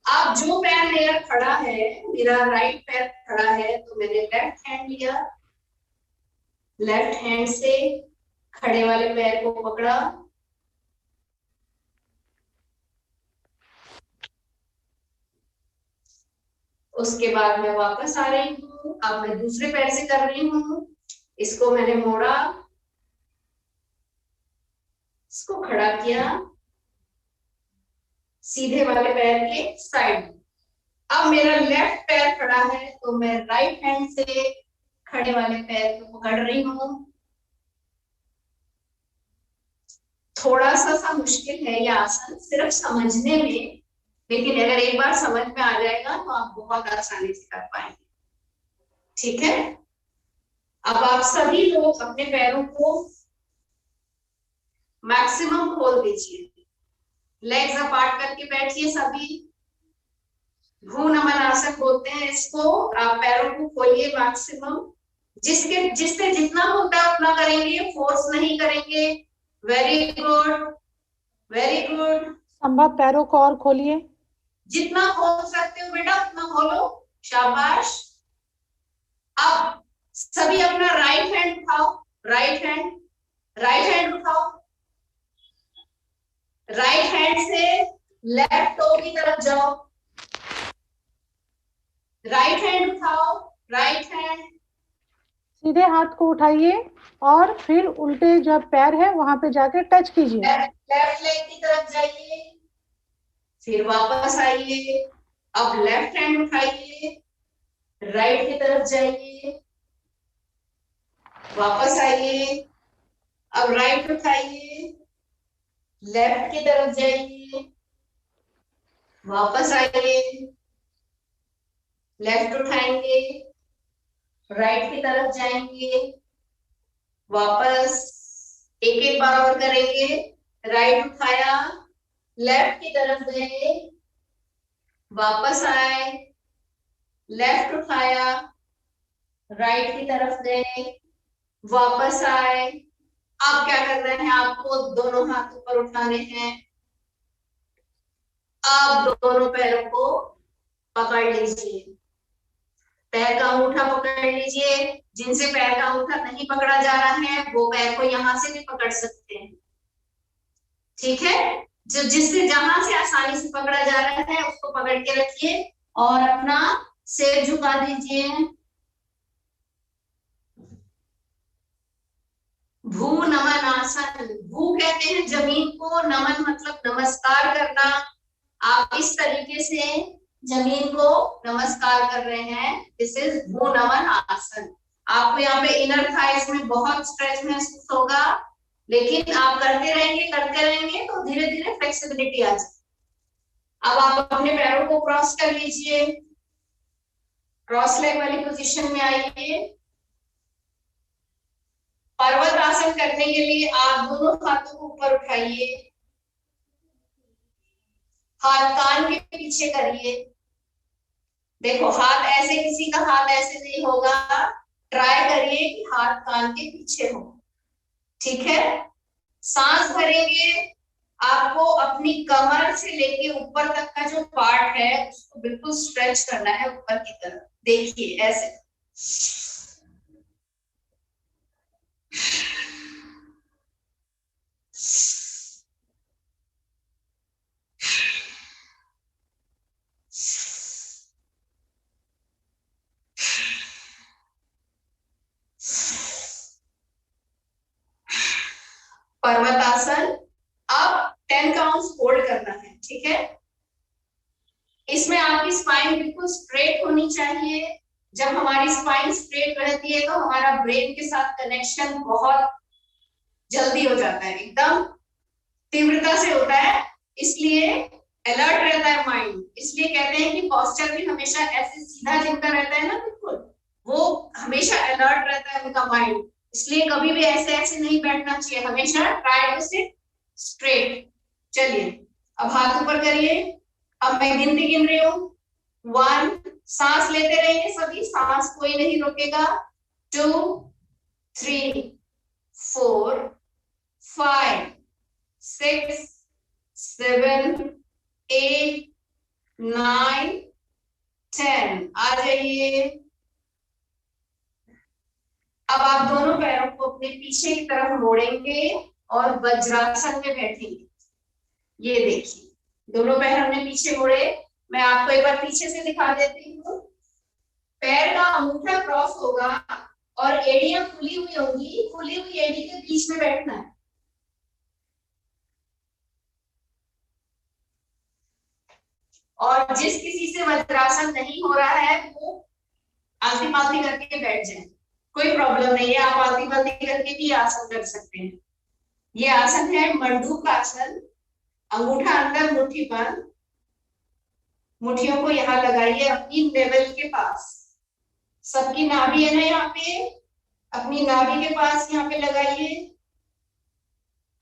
अब जो पैर मेरा खड़ा है, मेरा राइट पैर खड़ा है, तो मैंने लेफ्ट हैंड लिया, लेफ्ट हैंड से खड़े वाले पैर को पकड़ा, उसके बाद मैं वापस आ रही हूँ। अब मैं दूसरे पैर से कर रही हूँ, इसको मैंने मोड़ा, इसको खड़ा किया, सीधे वाले पैर के साइड। अब मेरा लेफ्ट पैर खड़ा है तो मैं राइट हैंड से खड़े वाले पैर को पकड़ रही हूँ। थोड़ा सा मुश्किल है ये आसन सिर्फ समझने में, लेकिन अगर एक बार समझ में आ जाएगा तो आप बहुत आसानी से कर पाएंगे। ठीक है, अब आप सभी लोग अपने पैरों को मैक्सिमम खोल दीजिए, लेग्स अपार्ट करके बैठिए सभी। भ्रू नमन आसन बोलते हैं इसको। आप पैरों को खोलिए मैक्सिमम, जिससे जितना होता है उतना करेंगे, फोर्स नहीं करेंगे। Very good, very good. संभव पैरों को और खोलिए, जितना खोल सकते हो बेटा उतना खोलो, शाबाश। अब सभी अपना राइट हैंड उठाओ, राइट हैंड उठाओ। राइट हैंड से लेफ्ट टो की तरफ जाओ, राइट हैंड उठाओ, राइट हैंड। सीधे हाथ को उठाइए और फिर उल्टे जो पैर है वहां पे जाके टच कीजिए। लेफ्ट लेग की तरफ जाइए, फिर वापस आइए। अब लेफ्ट हैंड उठाइए, राइट की तरफ जाइए, वापस आइए। अब राइट उठाइए, लेफ्ट की तरफ जाइए, वापस आइए। लेफ्ट उठाएंगे, राइट की तरफ जाएंगे, वापस। एक एक बार और करेंगे। राइट उठाया, लेफ्ट की तरफ गए, वापस आए। लेफ्ट उठाया, राइट की तरफ गए, वापस आए। अब क्या कर रहे हैं, आपको दोनों हाथ ऊपर उठाने हैं। अब दोनों पैरों को पकड़ लीजिए, पैर का अंगूठा पकड़ लीजिए। जिनसे पैर का अंगूठा नहीं पकड़ा जा रहा है वो पैर को यहां से भी पकड़ सकते हैं। ठीक है, जो जिससे जहां से आसानी से पकड़ा जा रहा है उसको पकड़ के रखिए और अपना सिर झुका दीजिए। भू नमन आसन, भू कहते हैं जमीन को, नमन मतलब नमस्कार करना। आप इस तरीके से जमीन को नमस्कार कर रहे हैं, दिस इज भू नमन आसन। आपको यहाँ पे इनर थाइस में बहुत स्ट्रेच महसूस होगा, लेकिन आप करते रहेंगे तो धीरे धीरे फ्लेक्सिबिलिटी आ जाए। अब आप अपने पैरों को क्रॉस कर लीजिए, क्रॉस लेग वाली पोजीशन में आइए। पर्वत आसन करने के लिए आप दोनों हाथों को ऊपर उठाइए, हाथ कान के पीछे करिए। देखो हाथ ऐसे, किसी का हाथ ऐसे नहीं होगा, ट्राई करिए कि हाथ कान के पीछे हो। ठीक है, सांस भरेंगे। आपको अपनी कमर से लेके ऊपर तक का जो पार्ट है उसको बिल्कुल स्ट्रेच करना है ऊपर की तरफ। देखिए ऐसे। पर्वतासन। अब 10 काउंट्स होल्ड करना है। ठीक है, इसमें आपकी स्पाइन बिल्कुल स्ट्रेट होनी चाहिए। जब हमारी स्पाइन स्ट्रेट रहती है तो हमारा ब्रेन के साथ कनेक्शन बहुत जल्दी हो जाता है, एकदम तीव्रता से होता है, इसलिए अलर्ट रहता है माइंड। इसलिए कहते हैं कि पोस्चर भी हमेशा ऐसे सीधा जिनका रहता है ना, बिल्कुल वो हमेशा अलर्ट रहता है उनका माइंड। इसलिए कभी भी ऐसे ऐसे नहीं बैठना चाहिए, हमेशा ट्राई टू सिट स्ट्रेट। चलिए अब हाथ ऊपर करिए। अब मैं गिनती गिन रही हूँ, 1, सांस लेते रहेंगे सभी, सांस कोई नहीं रोकेगा। 2, 3, 4, 5, 6, 7, 8, 9, 10। आ जाइए। अब आप दोनों पैरों को अपने पीछे की तरफ मोड़ेंगे और वज्रासन में बैठेंगे। ये देखिए, दोनों पैर हमने पीछे मोड़े। मैं आपको एक बार पीछे से दिखा देती हूँ। पैर का अंगूठा क्रॉस होगा और एड़ियां खुली हुई होंगी, खुली हुई एड़ी के बीच में बैठना है। और जिस किसी से वज्रासन नहीं हो रहा है वो आलती पालती करके बैठ जाए, कोई प्रॉब्लम नहीं है, आप आलती पालती करके भी आसन कर सकते हैं। ये आसन है मंडूक आसन। अंगूठा अंदर, मुट्ठी बंद, मुट्ठियों को यहाँ लगाइए अपनी नेवल के पास। सबकी नाभि है ना यहाँ पे, अपनी नाभि के पास यहाँ पे लगाइए।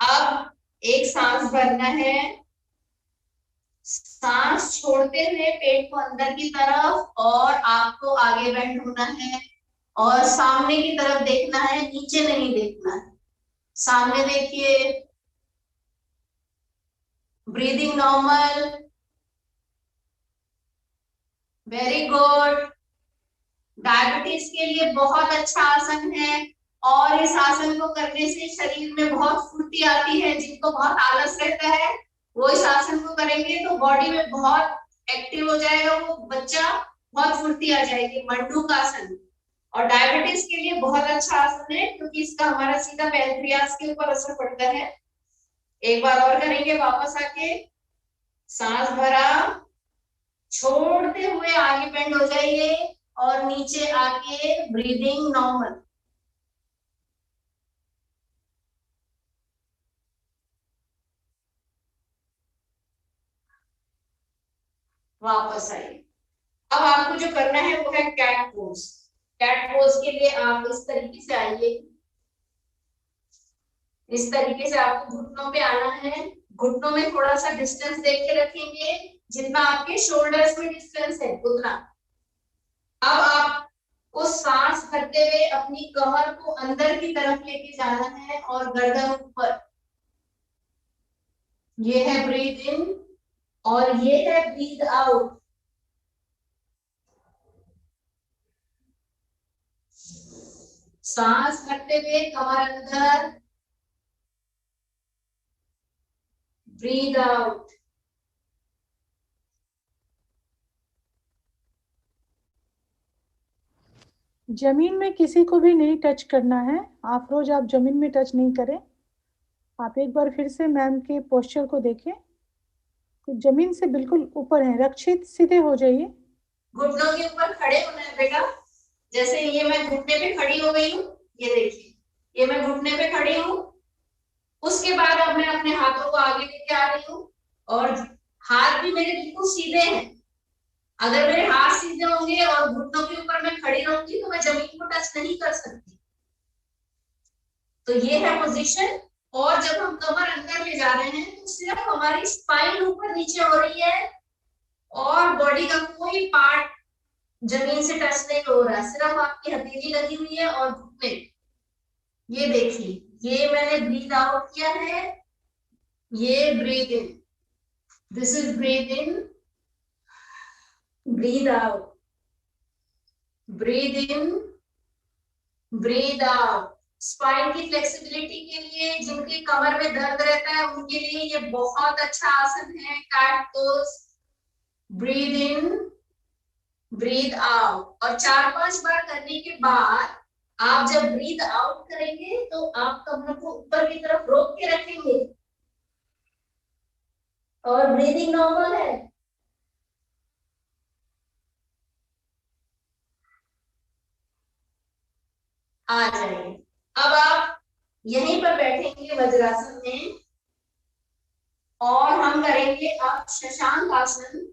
अब एक सांस भरना है, सांस छोड़ते हुए पेट को अंदर की तरफ, और आपको आगे बेंड होना है और सामने की तरफ देखना है, नीचे नहीं देखना है। सामने देखिए, breathing normal, very good. Diabetes के लिए बहुत अच्छा आसन है, और इस आसन को करने से शरीर में बहुत फुर्ती आती है। जिनको बहुत आलस रहता है वो इस आसन को करेंगे तो बॉडी में बहुत एक्टिव हो जाएगा वो बच्चा, बहुत फुर्ती आ जाएगी। मंडूक आसन, और डायबिटीज के लिए बहुत अच्छा आसन है क्योंकि इसका हमारा सीधा पैंक्रियाज के ऊपर असर पड़ता है। एक बार और करेंगे, वापस आके सांस भरा, छोड़ते हुए आगे बेंड हो जाइए और नीचे आके ब्रीदिंग नॉर्मल। वापस आइए। अब आपको जो करना है वो है कैट पोज। कैट पोज के लिए आप इस तरीके से आइए, इस तरीके से आपको घुटनों पे आना है। घुटनों में थोड़ा सा डिस्टेंस देख के रखेंगे, जितना आपके शोल्डर्स में डिस्टेंस है उतना। अब आपको सांस भरते हुए अपनी कमर को अंदर की तरफ लेके जाना है और गर्दन ऊपर। ये है ब्रीद इन और ये है ब्रीद आउट। सांस भरते हुए कमर अंदर, ब्रीद आउट। जमीन में किसी को भी नहीं टच करना है। रोज आप जमीन में टच नहीं करें। आप एक बार फिर से मैम के पोस्चर को देखें, तो जमीन से बिल्कुल ऊपर है, रक्षित सीधे हो जाइए। घुटनों के ऊपर खड़े होना है बेटा। जैसे ये मैं घुटने पे खड़ी हो गई हूँ, ये देखिए, ये मैं घुटने पे खड़ी हूँ। उसके बाद अब मैं अपने हाथों को आगे लेके आ रही हूँ और हाथ भी मेरे बिल्कुल सीधे हैं। अगर मेरे हाथ सीधे होंगे और घुटनों के ऊपर मैं खड़ी रहूंगी तो मैं जमीन को टच नहीं कर सकती। तो ये है पोजीशन। और जब हम कमर अंदर ले जा रहे हैं तो सिर्फ हमारी स्पाइन ऊपर नीचे हो रही है और बॉडी का कोई पार्ट जमीन से टच नहीं हो रहा है, सिर्फ आपकी हथेली लगी हुई है और घुटने। ये देखिए, ये मैंने ब्रीथ आउट किया है, ये breathe in, this is breathe in, breathe out, breathe in, breathe out. Spine की फ्लेक्सिबिलिटी के लिए, जिनके कमर में दर्द रहता है उनके लिए ये बहुत अच्छा आसन है, cat pose. Breathe in, breathe out, और 4-5 बार करने के बाद आप जब ब्रीथ आउट करेंगे तो आप कमर को ऊपर की तरफ रोक के रखेंगे और ब्रीदिंग नॉर्मल है। आ जाइए। अब आप यहीं पर बैठेंगे वज्रासन में और हम करेंगे अब शशांक आसन।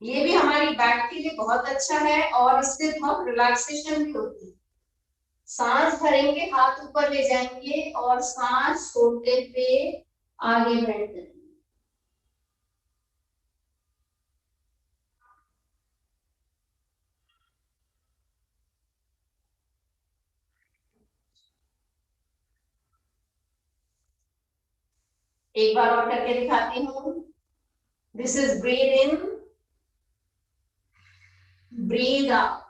ये भी हमारी बैक के लिए बहुत अच्छा है और इससे बहुत रिलैक्सेशन भी होती है। सांस भरेंगे, हाथ ऊपर ले जाएंगे और सांस छोड़ते हुए आगे बेंड करेंगे। एक बार और करके दिखाती हूँ। This is breathe in, breathe out.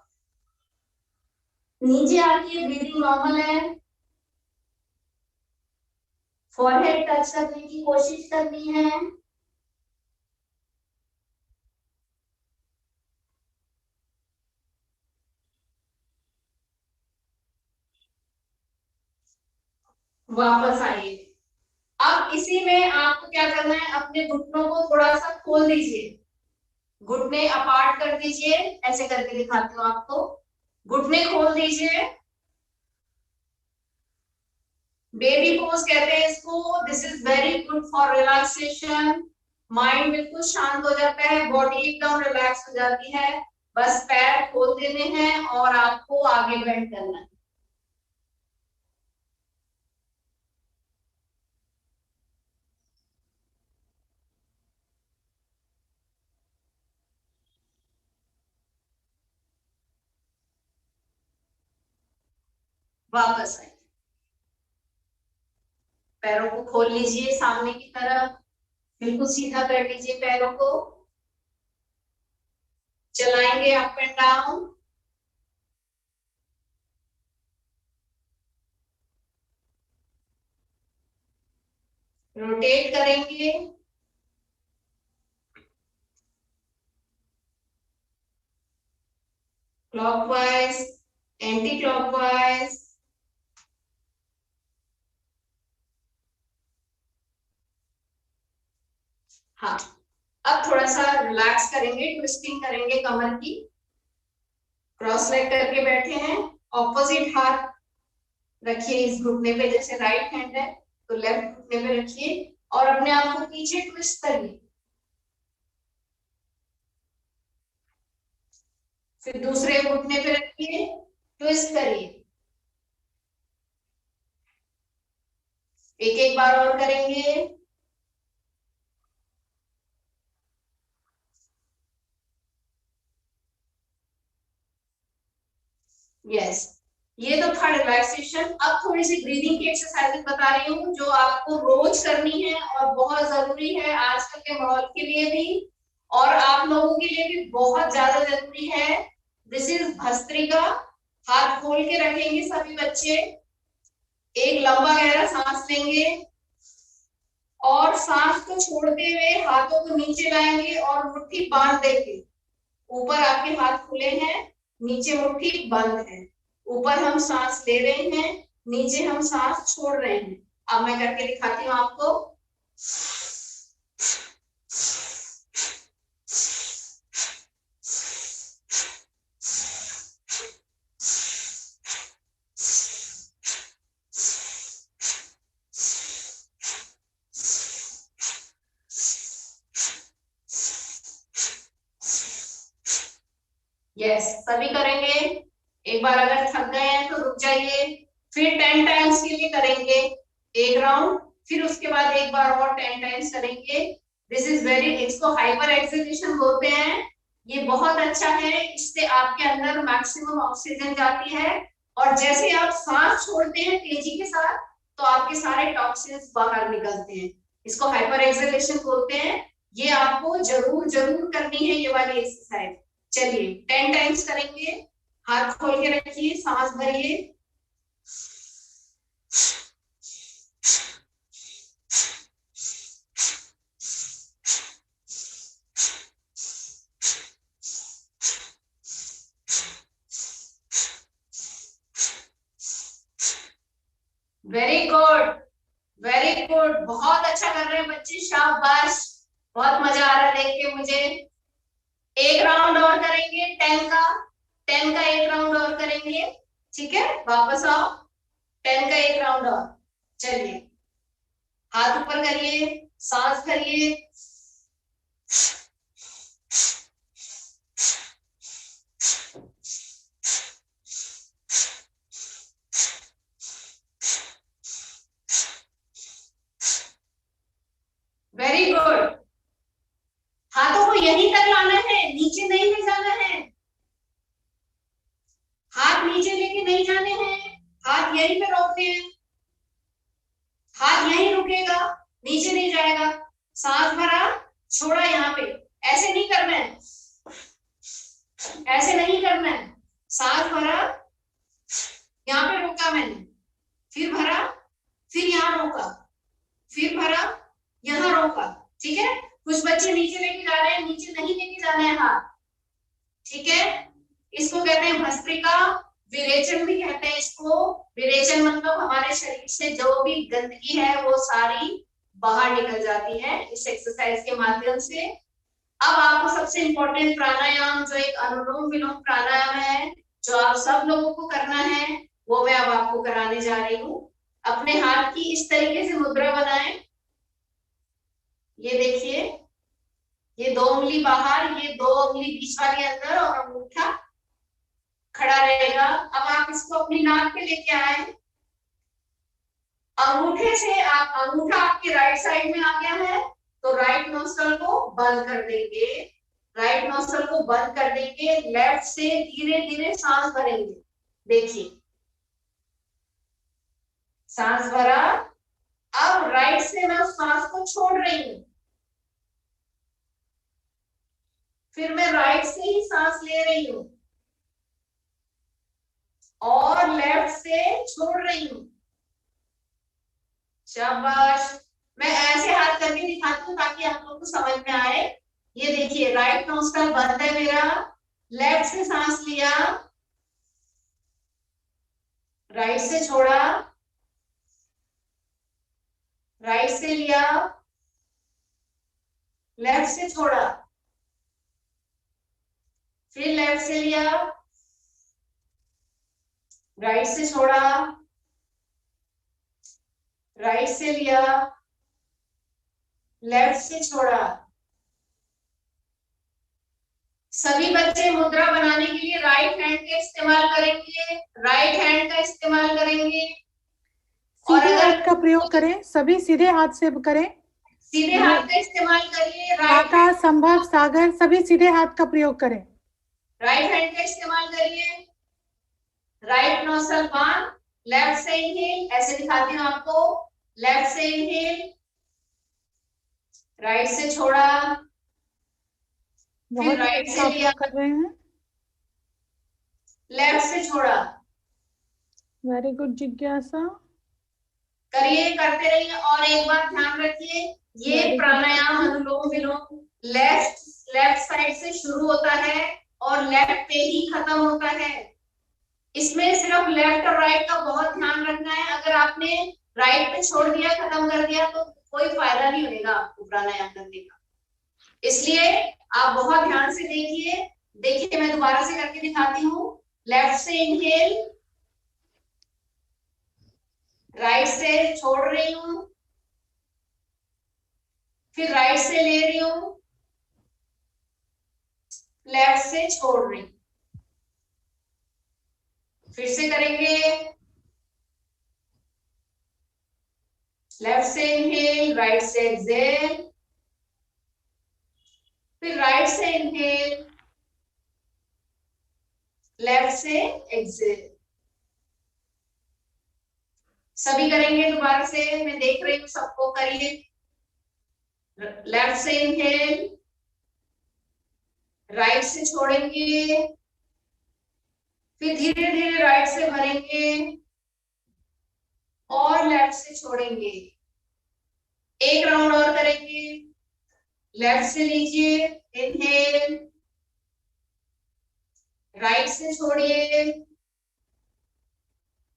नीचे आके ब्रीदिंग नॉर्मल है। फॉरहेड टच करने की कोशिश करनी है। वापस आइए। अब इसी में आपको क्या करना है, अपने घुटनों को थोड़ा सा खोल दीजिए। घुटने अपार्ट कर दीजिए, ऐसे करके दिखाती हूँ आपको। घुटने खोल दीजिए, बेबी पोज कहते हैं इसको। This is very good for relaxation. Mind बिल्कुल शांत हो जाता है, बॉडी एकदम रिलैक्स हो जाती है। बस पैर खोल देने हैं और आपको आगे बेंड करना है। वापस आइए, पैरों को खोल लीजिए सामने की तरफ, बिल्कुल सीधा कर लीजिए पैरों को। चलाएंगे अप एंड डाउन। रोटेट करेंगे। Clockwise, anti clockwise. हाँ, अब थोड़ा सा रिलैक्स करेंगे, ट्विस्टिंग करेंगे कमर की। क्रॉस लेग करके बैठे हैं, ऑपोजिट हाथ रखिए इस घुटने पे, जैसे राइट हैंड है तो लेफ्ट घुटने पे रखिए और अपने आप को पीछे ट्विस्ट करिए। फिर दूसरे घुटने पे रखिए, ट्विस्ट करिए। एक एक बार और करेंगे। यस, ये तो था रिलैक्सेशन। अब थोड़ी सी ब्रीदिंग की एक्सरसाइज बता रही हूँ जो आपको रोज करनी है और बहुत जरूरी है आजकल के माहौल के लिए भी, और आप लोगों के लिए भी बहुत ज्यादा जरूरी है। This is bhastrika. हाथ खोल के रखेंगे सभी बच्चे, एक लंबा गहरा सांस लेंगे और सांस को छोड़ते हुए हाथों को नीचे लाएंगे और मुट्ठी बांध देंगे। ऊपर आपके हाथ खुले हैं, नीचे मुट्ठी बंद है। ऊपर हम सांस ले रहे हैं, नीचे हम सांस छोड़ रहे हैं। अब मैं करके दिखाती हूँ आपको। यस, सभी करेंगे। एक बार अगर थक गए हैं तो रुक जाइए, फिर 10 टाइम्स के लिए करेंगे एक राउंड, फिर उसके बाद एक बार और 10 टाइम्स करेंगे। दिस इज वेरी, इसको हाइपर एक्सलेशन बोलते हैं। ये बहुत अच्छा है, इससे आपके अंदर मैक्सिमम ऑक्सीजन जाती है और जैसे आप सांस छोड़ते हैं तेजी के साथ तो आपके सारे टॉक्सिन्स बाहर निकलते हैं। इसको हाइपर एक्सलेशन बोलते हैं। ये आपको जरूर जरूर करनी है ये वाली एक्सरसाइज। चलिए 10 टाइम्स करेंगे। हाथ खोल के रखिए, सांस भरिए। वेरी गुड, वेरी गुड, बहुत अच्छा कर रहे हैं बच्चे, शाबाश। बहुत मजा आ रहा है देख के मुझे। एक राउंड और करेंगे 10 का, 10 का एक राउंड और करेंगे। ठीक है, वापस आओ। 10 का एक राउंड और। चलिए, हाथ ऊपर करिए, सांस भरिए। Very good. हाथों को यहीं तक लाना है, नीचे नहीं ले जाना है। हाथ नीचे लेके नहीं जाने हैं, हाथ यहीं पे रोकने हैं। हाथ यहीं रुकेगा, नीचे नहीं जाएगा। सांस भरा, छोड़ा यहाँ पे। ऐसे नहीं करना है, ऐसे नहीं करना है। सांस भरा, यहाँ पे रोका मैंने, फिर भरा, फिर यहाँ रोका, फिर भरा, यहाँ रोका। ठीक है, कुछ बच्चे नीचे लेके जा रहे हैं, नीचे नहीं लेके जाना है हाथ। ठीक है, इसको कहते हैं भस्त्रिका। विरेचन भी कहते हैं इसको। विरेचन मतलब हमारे शरीर से जो भी गंदगी है वो सारी बाहर निकल जाती है इस एक्सरसाइज के माध्यम से। अब आपको सबसे इंपॉर्टेंट प्राणायाम, जो एक अनुलोम विलोम प्राणायाम है, जो आप सब लोगों को करना है, वो मैं अब आपको कराने जा रही हूँ। अपने हाथ की इस तरीके से मुद्रा बनाएं। ये देखिए, ये 2 उंगली बाहर, ये 2 उंगली बीच वाली अंदर और अंगूठा खड़ा रहेगा। अब आप इसको अपनी नाक पे लेके आए। अंगूठे से आप, अंगूठा आपके राइट साइड में आ गया है, तो राइट नोस्ट्रल को बंद कर देंगे। राइट नोस्ट्रल को बंद कर देंगे। लेफ्ट से धीरे धीरे सांस भरेंगे। देखिए, सांस भरा। अब राइट से मैं उस सांस को छोड़ रही हूं। फिर मैं राइट से ही सांस ले रही हूं और लेफ्ट से छोड़ रही हूं। शाबाश। मैं ऐसे हाथ करके दिखाती हूँ ताकि आप लोगों को समझ में आए। ये देखिए, राइट नोस्ट्रल बंद है मेरा, लेफ्ट से सांस लिया, राइट से छोड़ा, राइट से लिया, लेफ्ट से छोड़ा, फिर लेफ्ट से लिया, राइट से छोड़ा, राइट से लिया, लेफ्ट से छोड़ा। सभी बच्चे मुद्रा बनाने के लिए राइट हैंड का इस्तेमाल करेंगे, राइट हैंड का इस्तेमाल करेंगे। और सीधे अगर हाथ का प्रयोग करें, सभी सीधे हाथ से करें। सीधे हाथ का इस्तेमाल करिए, राइट आकाश, संभव, सागर सभी सीधे हाथ का प्रयोग करें। राइट हैंड का इस्तेमाल करिए। राइट नोस्ट्रल बंद, लेफ्ट से इनहेल, ऐसे दिखाती हूँ आपको। लेफ्ट से इनहेल, राइट से छोड़ा, फिर राइट से लिया, कर रहे हैं। लेफ्ट से छोड़ा। वेरी गुड जिज्ञासा। करिए, करते रहिए। और एक बात ध्यान रखिए, ये प्राणायाम अनुलोम विलोम लेफ्ट साइड से शुरू होता है और लेफ्ट पे ही खत्म होता है। इसमें सिर्फ लेफ्ट और राइट का बहुत ध्यान रखना है। अगर आपने राइट पे छोड़ दिया, खत्म कर दिया, तो कोई फायदा नहीं होगा आपको प्राणायाम करने का। इसलिए आप बहुत ध्यान से देखिए। देखिए, मैं दोबारा से करके दिखाती हूँ। लेफ्ट से इनहेल, राइट से छोड़ रही हूँ, फिर राइट से ले रही हूँ, लेफ्ट से छोड़ रही हूँ। फिर से करेंगे। लेफ्ट से इनहेल, राइट से एक्सहेल, फिर राइट से इनहेल, लेफ्ट से एक्सहेल। सभी करेंगे दोबारा से, मैं देख रही हूँ सबको। करिए। लेफ्ट से इनहेल, राइट से छोड़ेंगे, फिर धीरे धीरे राइट से भरेंगे और लेफ्ट से छोड़ेंगे। एक राउंड और करेंगे। लेफ्ट से लीजिए, इनहेल, राइट से छोड़िए,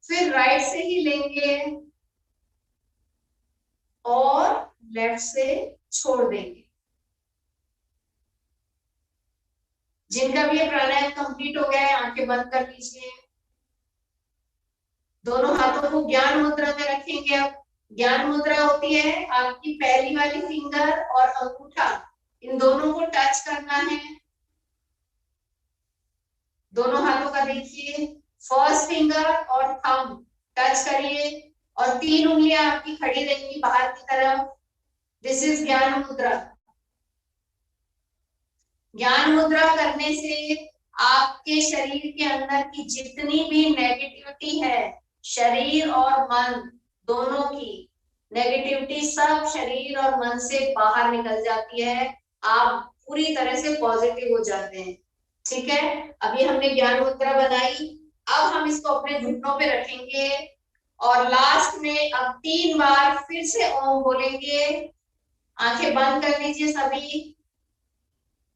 फिर राइट से ही लेंगे और लेफ्ट से छोड़ देंगे। जिनका भी ये प्राणायाम कंप्लीट हो गया है, आंखें बंद कर लीजिए। दोनों हाथों को ज्ञान मुद्रा में रखेंगे। अब ज्ञान मुद्रा होती है आपकी पहली वाली फिंगर और अंगूठा, इन दोनों को टच करना है। दोनों हाथों का देखिए, फर्स्ट फिंगर और थंब टच करिए और 3 उंगलियां आपकी खड़ी रहेंगी बाहर की तरफ। दिस इज ज्ञान मुद्रा। ज्ञान मुद्रा करने से आपके शरीर के अंदर की जितनी भी नेगेटिविटी है, शरीर और मन दोनों की नेगेटिविटी सब शरीर और मन से बाहर निकल जाती है। आप पूरी तरह से पॉजिटिव हो जाते हैं। ठीक है, अभी हमने ज्ञान मुद्रा बनाई। अब हम इसको अपने घुटनों पे रखेंगे और लास्ट में अब 3 बार फिर से ओम बोलेंगे। आंखें बंद कर लीजिए सभी।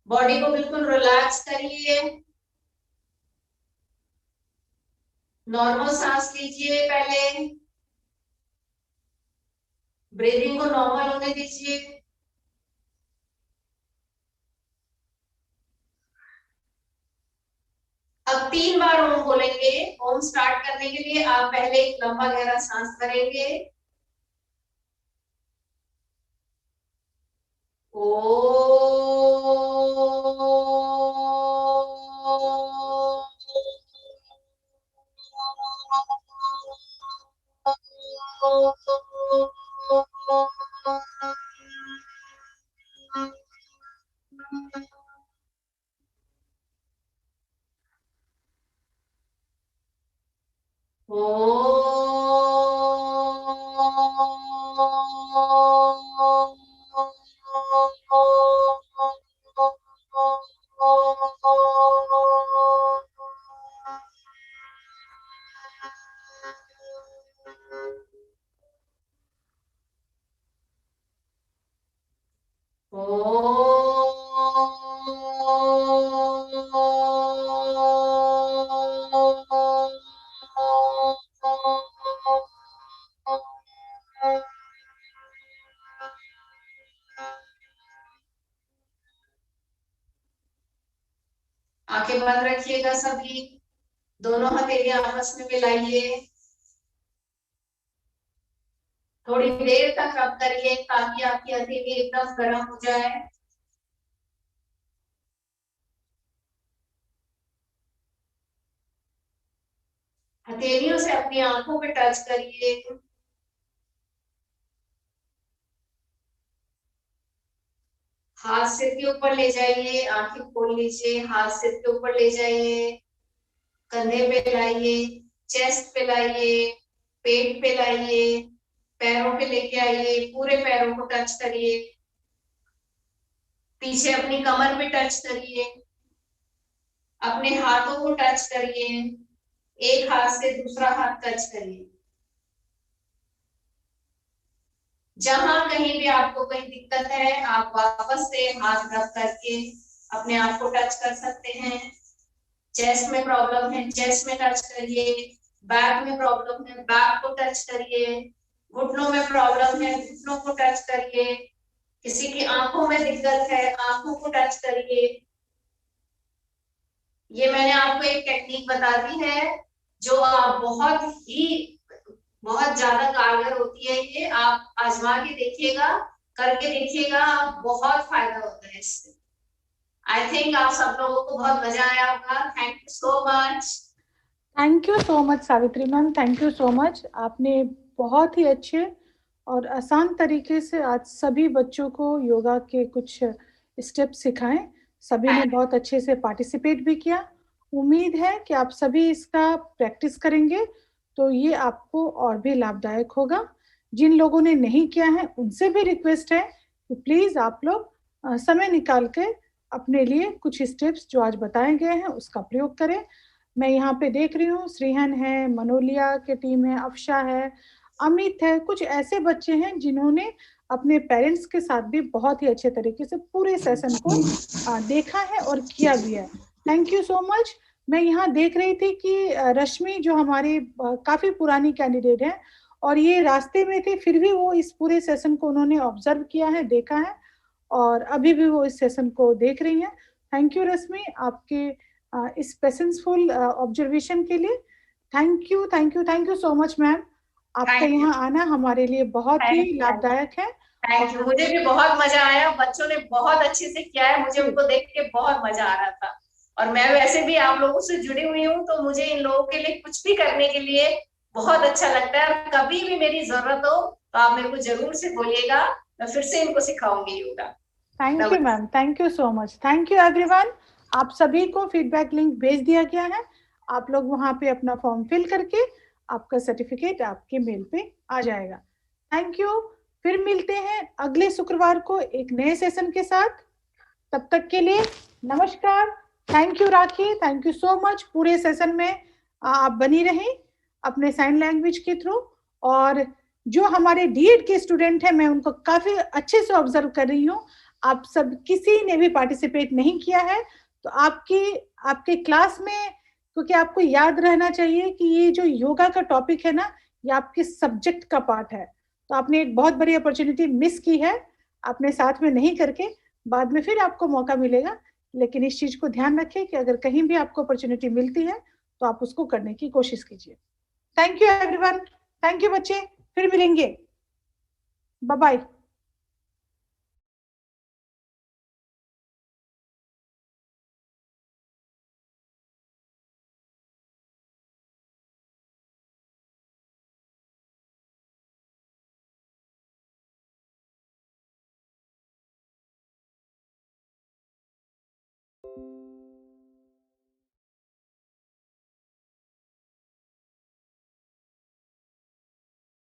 बॉडी को बिल्कुल रिलैक्स करिए। नॉर्मल सांस लीजिए। पहले ब्रीदिंग को नॉर्मल होने दीजिए। अब 3 बार ओम बोलेंगे। ओम स्टार्ट करने के लिए आप पहले एक लंबा गहरा सांस भरेंगे। आंखें बंद रखिएगा सभी। दोनों हथेली आपस में मिलाइए। थोड़ी देर तक रब करिए ताकि आपकी हथेली एकदम गर्म हो जाए। हथेलियों से अपनी आंखों पे टच करिए। हाथ सिर के ऊपर ले जाइए, आंखें खोल लीजिए, हाथ सिर के ऊपर ले जाइए, कंधे पे लाइए, चेस्ट पे लाइए, पेट पे लाइए, पैरों पे लेके आइए, पूरे पैरों को टच करिए। पीछे अपनी कमर पे टच करिए, अपने हाथों को टच करिए, एक हाथ से दूसरा हाथ टच करिए। जहां कहीं भी आपको कहीं दिक्कत है आप वापस से हाथ रब करके अपने आप को टच कर सकते हैं। चेस्ट में प्रॉब्लम है, चेस्ट में टच करिए। बैक में प्रॉब्लम है, बैक को टच करिए। घुटनों में प्रॉब्लम है, घुटनों को टच करिए। किसी की आंखों में दिक्कत है, आंखों को टच करिए। ये मैंने आपको एक टेक्निक बता दी है जो आप बहुत ज्यादा कारगर होती है। ये आप आजमा के देखिएगा, करके देखिएगा, बहुत फायदा होता है इससे। आई थिंक आप सब लोगों को बहुत मजा आया होगा। Thank you so much. Thank you so much Savitri ma'am, thank you so much. आपने बहुत ही अच्छे और आसान तरीके से आज सभी बच्चों को योगा के कुछ स्टेप्स सिखाएं। सभी ने बहुत अच्छे से पार्टिसिपेट भी किया। उम्मीद है कि आप सभी इसका प्रैक्टिस करेंगे तो ये आपको और भी लाभदायक होगा। जिन लोगों ने नहीं किया है उनसे भी रिक्वेस्ट है कि प्लीज आप लोग समय निकाल के अपने लिए कुछ स्टेप्स जो आज बताए गए हैं उसका प्रयोग करें। मैं यहाँ पे देख रही हूँ श्रीहन है, मनोलिया की टीम है, अफशा है, अमित है, कुछ ऐसे बच्चे हैं जिन्होंने अपने पेरेंट्स के साथ भी बहुत ही अच्छे तरीके से पूरे सेशन को देखा है और किया भी है। Thank you so much. मैं यहाँ देख रही थी कि रश्मि जो हमारी काफी पुरानी कैंडिडेट है और ये रास्ते में थे फिर भी वो इस पूरे सेशन को उन्होंने ऑब्जर्व किया है, देखा है और अभी भी वो इस सेशन को देख रही हैं। थैंक यू रश्मि आपके इस पेशेंसफुल ऑब्जर्वेशन के लिए। Thank you thank you thank you so much ma'am. आपका यहाँ आना हमारे लिए बहुत ही लाभदायक है। थैंक यू, मुझे भी बहुत मजा आया। बच्चों ने बहुत अच्छे से किया है, मुझे उनको देख के बहुत मजा आ रहा था। और मैं वैसे भी आप लोगों से जुड़ी हुई हूँ तो मुझे इन लोगों के लिए कुछ भी करने के लिए बहुत अच्छा लगता है। और कभी भी मेरी जरूरत हो तो आप मेरे को जरूर से बोलिएगा, मैं फिर से इनको सिखाऊंगी yoga. Thank you ma'am, thank you so much. Thank you everyone. आप सभी को फीडबैक लिंक भेज दिया गया है। आप लोग वहां पे अपना फॉर्म फिल करके आपका सर्टिफिकेट आपके मेल पे आ जाएगा। Thank you. फिर मिलते हैं अगले शुक्रवार को एक नए सेशन के साथ। तब तक के लिए नमस्कार। Thank you rakhi, thank you so much. पूरे सेशन में आप बनी रहें अपने साइन लैंग्वेज के थ्रू। और जो हमारे डीएड के स्टूडेंट हैं मैं उनको काफी अच्छे से ऑब्जर्व कर रही हूँ। आप सब किसी ने भी पार्टिसिपेट नहीं किया है तो आपके क्लास में, क्योंकि आपको याद रहना चाहिए कि ये जो योगा का टॉपिक है ना ये आपके सब्जेक्ट का पार्ट है। तो आपने एक बहुत बड़ी अपॉर्चुनिटी मिस की है, आपने साथ में नहीं करके बाद में फिर आपको मौका मिलेगा लेकिन इस चीज को ध्यान रखें कि अगर कहीं भी आपको अपॉर्चुनिटी मिलती है तो आप उसको करने की कोशिश कीजिए। Thank you everyone, thank you बच्चे, फिर मिलेंगे, बाय बाय।